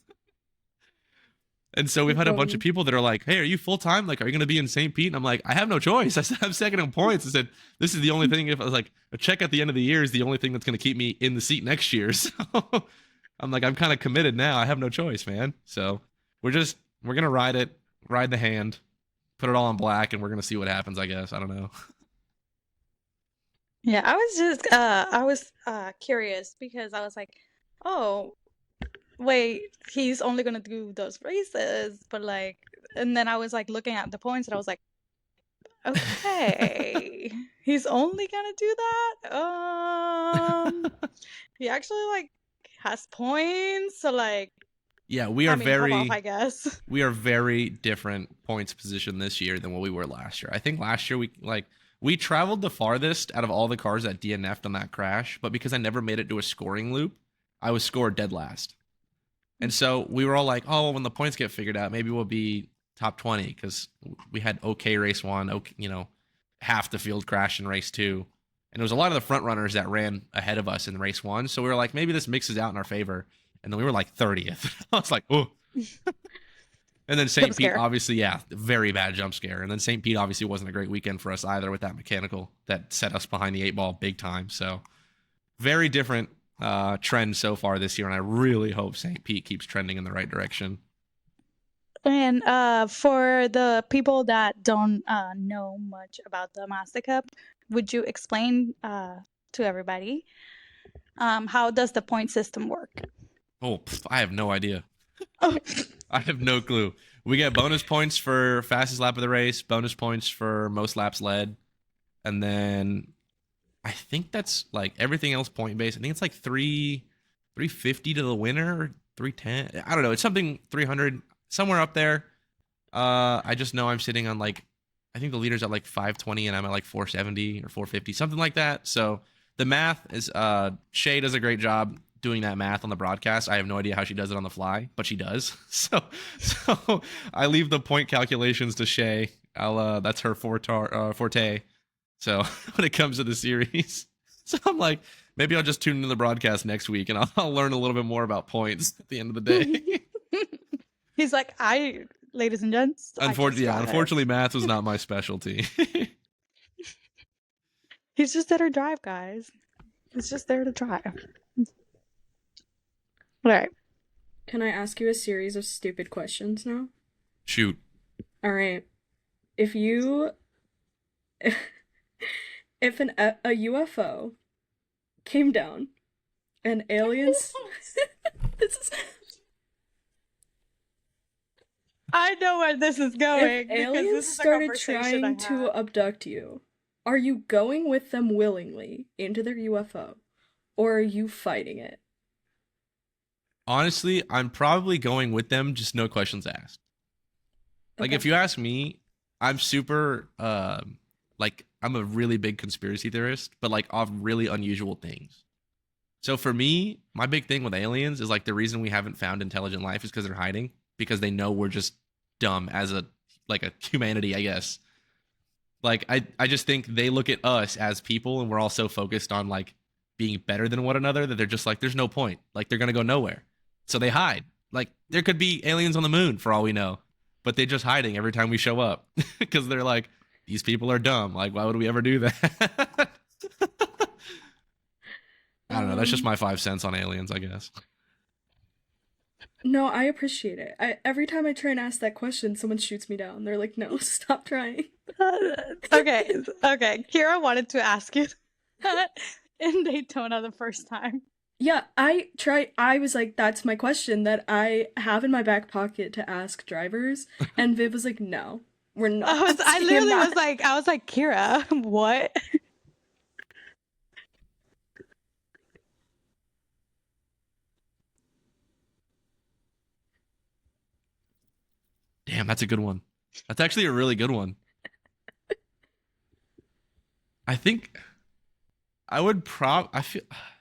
And so we've had a bunch of people that are like, hey, are you full-time? Like, are you going to be in St. Pete? And I'm like, I have no choice. I said, I'm second in points. I said, this is the only thing. If I was like, a check at the end of the year is the only thing that's going to keep me in the seat next year. So I'm like, I'm kind of committed now. I have no choice, man. So we're going to ride it, ride the hand, put it all in black, and we're going to see what happens, I guess. I don't know. Yeah, I was curious because I was like, oh, wait, he's only gonna do those races, but like, and then I was like looking at the points and I was like, okay, he's only gonna do that. He actually like has points, so like, yeah, we are I guess we are very different points position this year than what we were last year. I think last year we traveled the farthest out of all the cars that DNF'd on that crash, but because I never made it to a scoring loop, I was scored dead last. And so we were all like, oh, well, when the points get figured out, maybe we'll be top 20 because we had okay race one, okay, half the field crashed in race two. And there was a lot of the front runners that ran ahead of us in race one. So we were like, maybe this mixes out in our favor. And then we were like 30th. I was like, oh. And then St. Pete, obviously, yeah, very bad jump scare. And then St. Pete obviously wasn't a great weekend for us either with that mechanical that set us behind the 8 ball big time. So very different trend so far this year. And I really hope St. Pete keeps trending in the right direction. And for the people that don't know much about the Mazda Cup, would you explain to everybody how does the point system work? Oh, I have no idea. I have no clue. We get bonus points for fastest lap of the race, bonus points for most laps led, and then I think that's like everything else point based. I think it's like 350 to the winner, or 310. I don't know. It's something 300 somewhere up there. I just know I'm sitting on like, I think the leader's at like 520 and I'm at like 470 or 450, something like that. So the math is Shay does a great job doing that math on the broadcast. I have no idea how she does it on the fly, but she does. So I leave the point calculations to Shay. That's her forte. So when it comes to the series, so I'm like, maybe I'll just tune into the broadcast next week and I'll learn a little bit more about points at the end of the day. He's like, ladies and gents. Unfortunately, math was not my specialty. He's just there to drive, guys. He's just there to drive. All right. Can I ask you a series of stupid questions now? Shoot. All right. If a UFO came down and aliens I know where this is going. If aliens started trying to abduct you, are you going with them willingly into their UFO, or are you fighting it? Honestly, I'm probably going with them, just no questions asked. Like, if you ask me, I'm super, I'm a really big conspiracy theorist, but like of really unusual things. So for me, my big thing with aliens is like the reason we haven't found intelligent life is because they're hiding, because they know we're just dumb as a humanity, I guess. Like, I just think they look at us as people and we're all so focused on like being better than one another that they're just like, there's no point. Like, they're going to go nowhere. So they hide. Like, there could be aliens on the moon for all we know, but they're just hiding every time we show up because they're like, these people are dumb. Like, why would we ever do that? I don't know. That's just my 5 cents on aliens, I guess. No, I appreciate it. Every time I try and ask that question, someone shoots me down. They're like, no, stop trying. Okay. Kira wanted to ask you that. in Daytona the first time? Yeah, I was like, that's my question that I have in my back pocket to ask drivers, and Viv was like, no, we're not I asking literally that. was like, Kira, what? Damn, that's a good one. That's actually a really good one. I think I would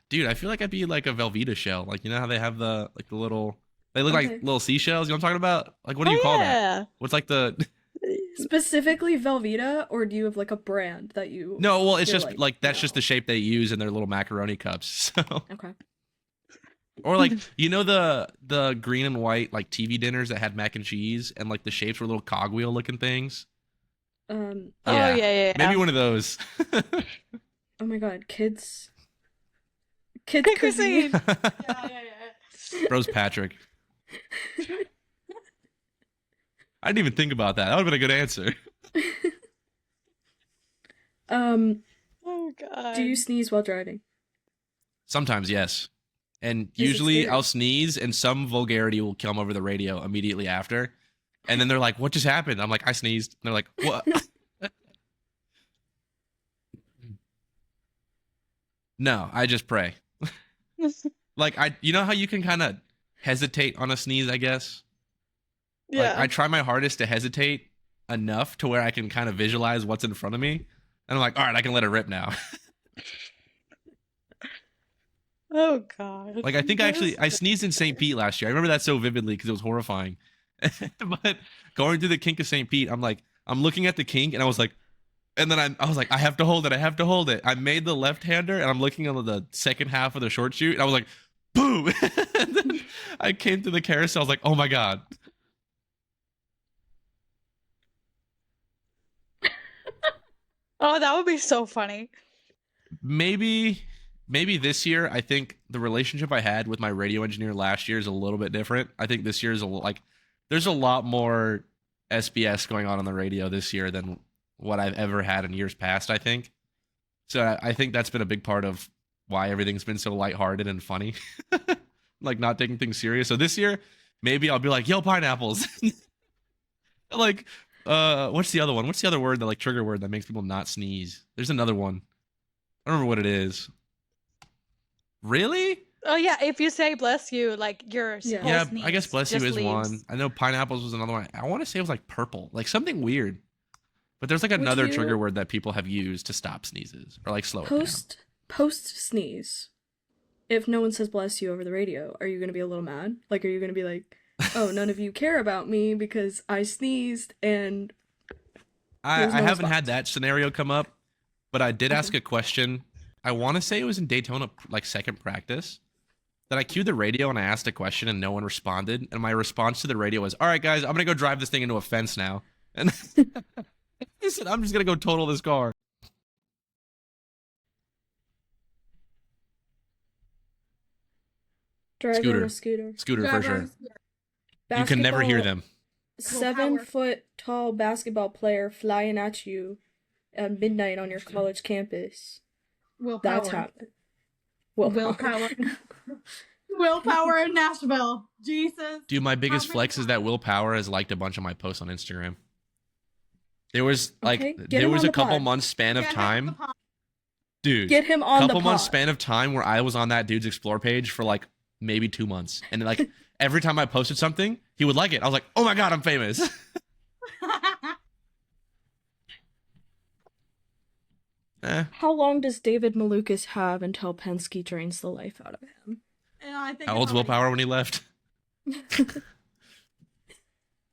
dude, I feel like I'd be like a Velveeta shell. Like, you know how they have the little, they look Okay. like little seashells. You know what I'm talking about? Like, what do you call that? Yeah. What's like the? Specifically Velveeta, or do you have like a brand that you No, well, it's you're just like that's just the shape they use in their little macaroni cups. So, Okay. or like you know the green and white like TV dinners that had mac and cheese and like the shapes were little cogwheel looking things. Oh yeah. Maybe one of those. Oh my god, kids Kid cuisine. cuisine. Yeah. Bros Patrick. I didn't even think about that. That would have been a good answer. Oh god. Do you sneeze while driving? Sometimes, yes. And Is it usually scary? I'll sneeze and some vulgarity will come over the radio immediately after. And then they're like, what just happened? I'm like, I sneezed. And they're like, what? No, I just pray. Like, you know how you can kind of hesitate on a sneeze, I guess? Yeah. Like, I try my hardest to hesitate enough to where I can kind of visualize what's in front of me. And I'm like, all right, I can let it rip now. Oh god. Like, I think I sneezed in St. Pete last year. I remember that so vividly because it was horrifying. But going through the kink of St. Pete, I'm looking at the kink and I was like, and then I was like, I have to hold it. I have to hold it. I made the left-hander and I'm looking on the second half of the short shoot. And I was like, boom. And then I came to the carousel. I was like, oh my God. Oh, that would be so funny. Maybe this year, I think the relationship I had with my radio engineer last year is a little bit different. I think this year is there's a lot more SBS going on the radio this year than what I've ever had in years past, I think. So I think that's been a big part of why everything's been so lighthearted and funny. Like not taking things serious. So this year, maybe I'll be like, yo, pineapples. Like, what's the other one? What's the other word, that like trigger word that makes people not sneeze? There's another one. I don't remember what it is. Really? Oh yeah, if you say bless you, like your Yeah. whole Yeah, sneeze I guess bless you just is leaves. one. I know pineapples was another one. I want to say it was like purple, like something weird. But there's like Would another you- trigger word that people have used to stop sneezes or like slow it down. Post sneeze. If no one says bless you over the radio, are you gonna be a little mad? Like, are you gonna be like, oh, none of you care about me because I sneezed and I there's no haven't response? had that scenario come up, but I did Okay. ask a question. I want to say it was in Daytona, like second practice, that I queued the radio and I asked a question and no one responded. And my response to the radio was, all right, guys, I'm going to go drive this thing into a fence now. And he said, I'm just going to go total this car. Drive Scooter. on a scooter. Scooter for sure. You can never hear them. 7-foot tall basketball player flying at you at midnight on your college campus. Willpower. That's happened. Willpower. Willpower in Nashville. Jesus. Dude, my biggest How many flex is that Willpower has liked a bunch of my posts on Instagram. There was like, Okay, get there him was on a the couple pod. months span of Get him time. the pod. Dude, Get him on the couple months pod. span of time where I was on that dude's explore page for like maybe 2 months. And like every time I posted something, he would like it. I was like, oh my God, I'm famous. How long does David Malukas have until Penske drains the life out of him? And I think How it's old's already- Willpower when he left?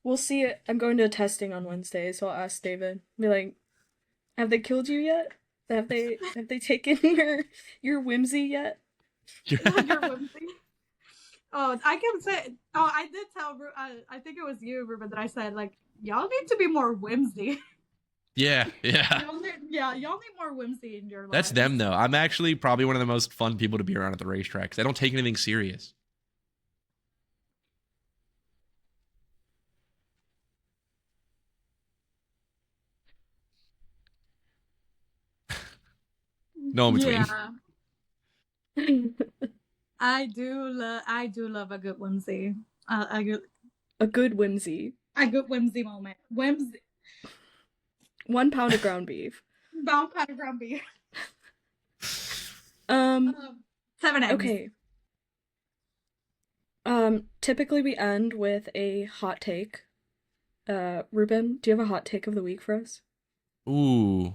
We'll see it. I'm going to testing on Wednesday, so I'll ask David. Be like, have they killed you yet? Have they taken your whimsy yet? Your whimsy. Oh, I can say. Oh, I did tell. I think it was you, Ruben, that I said like y'all need to be more whimsy. Yeah. Y'all need more whimsy in your life. That's them though. I'm actually probably one of the most fun people to be around at the racetrack 'cause I don't take anything serious. No in between. Yeah. I do love a good whimsy. A good whimsy. A good whimsy moment. Whimsy. 1 pound of ground beef. Pound of ground beef. 7 eggs. Okay. Typically we end with a hot take. Ruben, do you have a hot take of the week for us? Ooh.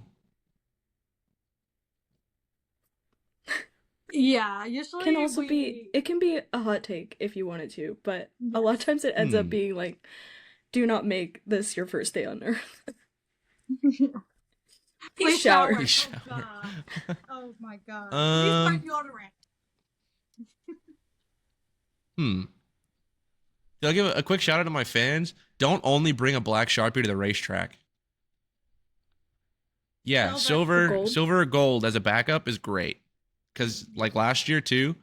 Yeah, usually Can also it can be a hot take if you wanted to, but a lot of times it ends up being like, do not make this your first day on Earth. Please shower. Please Oh, shower. God. Oh my God. Please start deodorant. I'll give a quick shout out to my fans. Don't only bring a black Sharpie to the racetrack. Yeah, silver or gold as a backup is great. Because like last year too,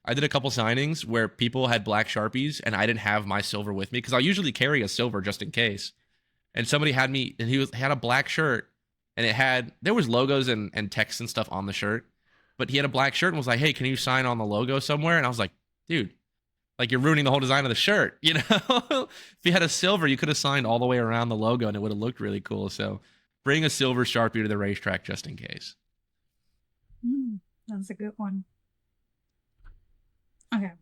I did a couple signings where people had black Sharpies and I didn't have my silver with me because I usually carry a silver just in case. And somebody had me, and he had a black shirt, and there was logos and text and stuff on the shirt, but he had a black shirt and was like, "Hey, can you sign on the logo somewhere?" And I was like, "Dude, like you're ruining the whole design of the shirt, you know?" If you had a silver, you could have signed all the way around the logo and it would have looked really cool. So bring a silver Sharpie to the racetrack just in case. That's a good one. Okay.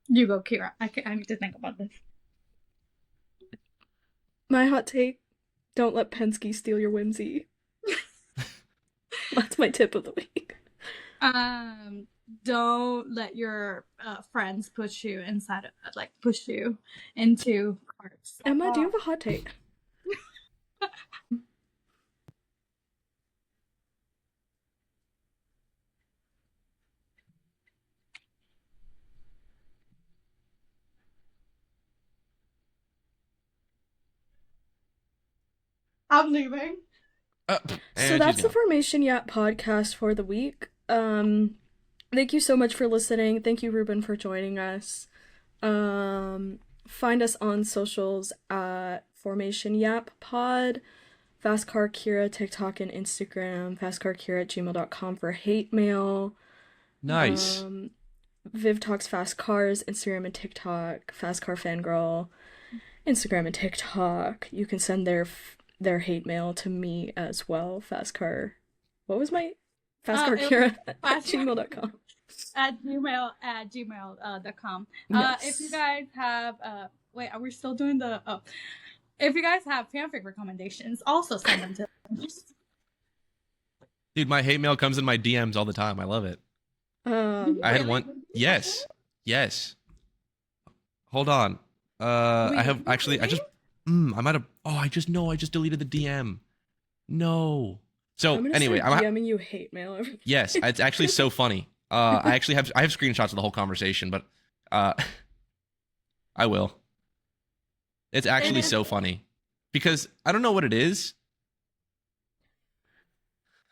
You go, Kira. I need to think about this. My hot take, don't let Penske steal your whimsy. That's my tip of the week. Don't let your friends push you into carts. Emma, do you have a hot take? I'm leaving. So that's the Formation Yap podcast for the week. Thank you so much for listening. Thank you, Ruben, for joining us. Find us on socials at Formation Yap Pod, Fastcar Kira, TikTok and Instagram, fastcarkira@gmail.com for hate mail. Nice. Viv Talks Fast Cars, Instagram and TikTok, Fastcar Fangirl, Instagram and TikTok. You can send their hate mail to me as well. Fastcar. What was my FastcarKira at gmail.com. At gmail.com. Yes. If you guys have wait, are we still doing the if you guys have fanfic recommendations, also send them to them. Dude, my hate mail comes in my DMs all the time. I love it. I had one. Yes. Hold on. I have actually. I just. I might have. Oh, I just deleted the DM. No. So anyway, I'm DMing you hate mail. Yes, it's actually so funny. I have screenshots of the whole conversation, but I will. It's actually so funny because I don't know what it is.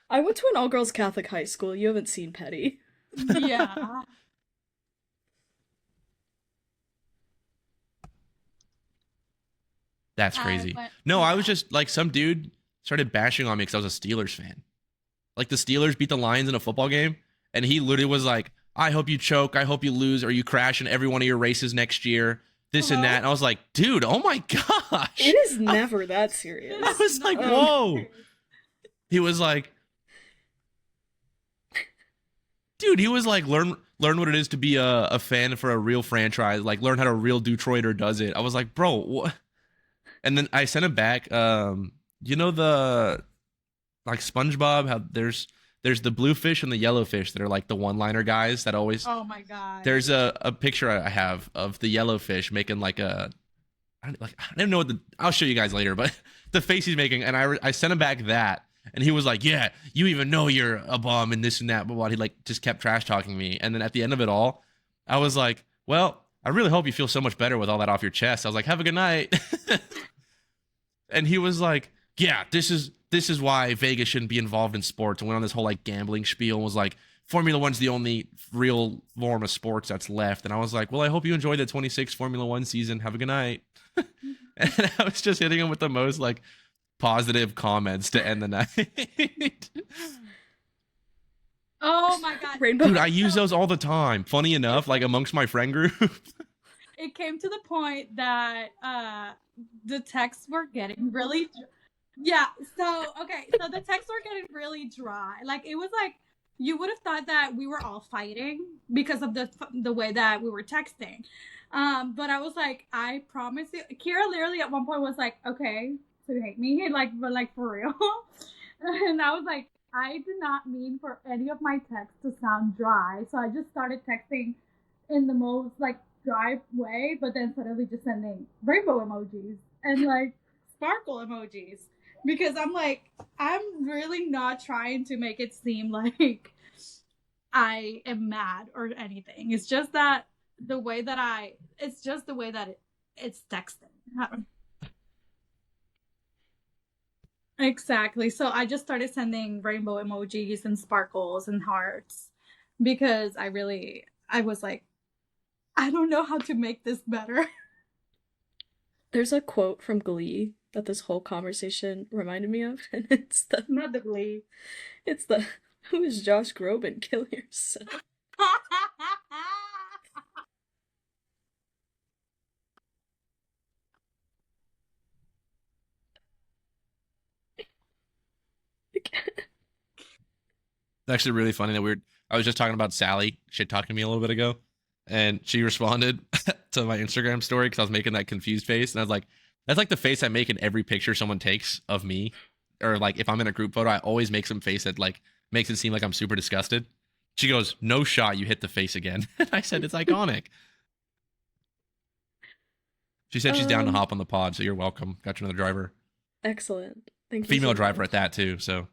I went to an all-girls Catholic high school. You haven't seen Petty. Yeah. That's crazy. No, I was just like some dude started bashing on me because I was a Steelers fan. Like the Steelers beat the Lions in a football game, and he literally was like, "I hope you choke, I hope you lose, or you crash in every one of your races next year." This and that. And I was like, dude, oh my gosh. It is never that serious. I was like, whoa. He was like, dude, he was like, learn what it is to be a fan for a real franchise. Like, learn how a real Detroiter does it. I was like, bro, what? And then I sent him back. You know the like SpongeBob? How there's the blue fish and the yellow fish that are like the one-liner guys that always. Oh my god. There's a picture I have of the yellow fish making like a. I don't know what I'll show you guys later, but the face he's making, and I sent him back that, and he was like, "Yeah, you even know you're a bum and this and that," but he like just kept trash talking me, and then at the end of it all, I was like, "Well, I really hope you feel so much better with all that off your chest." I was like, "Have a good night," and he was like, "Yeah, this is why Vegas shouldn't be involved in sports," and went on this whole like gambling spiel and was like, Formula One's the only real form of sports that's left. And I was like, well, I hope you enjoyed the 26 Formula One season. Have a good night. And I was just hitting him with the most like positive comments to end the night. Oh my god. Rainbow. Dude, I use those all the time. Funny enough, like amongst my friend group. It came to the point that the texts were getting really yeah, so the texts were getting really dry. Like it was like you would have thought that we were all fighting because of the way that we were texting. But I was like, I promise you. Kira literally at one point was like, okay, so you hate me? But for real? And I was like, I did not mean for any of my texts to sound dry. So I just started texting in the most like dry way, but then suddenly just sending rainbow emojis and like sparkle emojis. Because I'm like, I'm really not trying to make it seem like I am mad or anything. It's just that the way that it's texting. Exactly. So I just started sending rainbow emojis and sparkles and hearts because I was like, I don't know how to make this better. There's a quote from Glee that this whole conversation reminded me of, and it's the Not the Glee. it's the who is Josh Groban? Kill yourself. It's actually really funny that I was just talking about Sally shit talking to me a little bit ago, and she responded to my Instagram story because I was making that confused face, and I was like, that's like the face I make in every picture someone takes of me, or like if I'm in a group photo, I always make some face that like makes it seem like I'm super disgusted. She goes, no shot, you hit the face again. I said, it's iconic. She said she's down to hop on the pod, so you're welcome. Got you another driver. Excellent. Thank you. Female so driver much. at that too, so.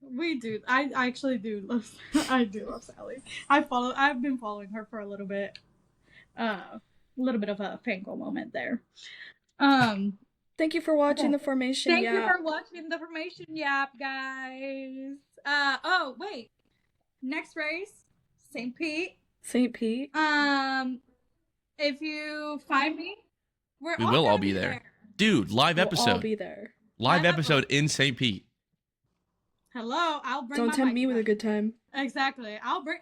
We do. I actually do love. I do love Sally. I've been following her for a little bit. A little bit of a fangirl moment there. Thank you for watching the Formation Thank Yap. you for watching the Formation Yap, guys. Oh wait, next race, St. Pete. St. Pete. If you find me, We will all be there. Dude, live We'll episode. all be there. Live episode in St. Pete. Hello, I'll bring. Don't my tempt me with a microphone. good time. Exactly. I'll bring.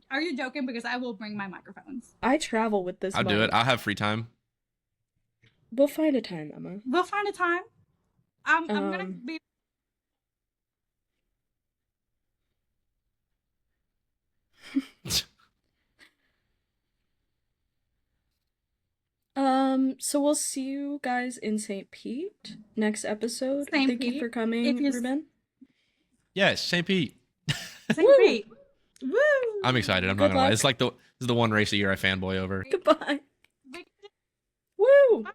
Are you joking? Because I will bring my microphones. I travel with this. I'll do it. I'll have free time. We'll find a time, Emma. We'll find a time. I'm gonna be. So we'll see you guys in St. Pete next episode. St. Thank you Pete. for coming, If you- Ruben. Yes, St. Pete. St. Woo! Pete. Woo! I'm excited. I'm Good not gonna lie. luck. It's like this is the one race a year I fanboy over. Goodbye. Woo!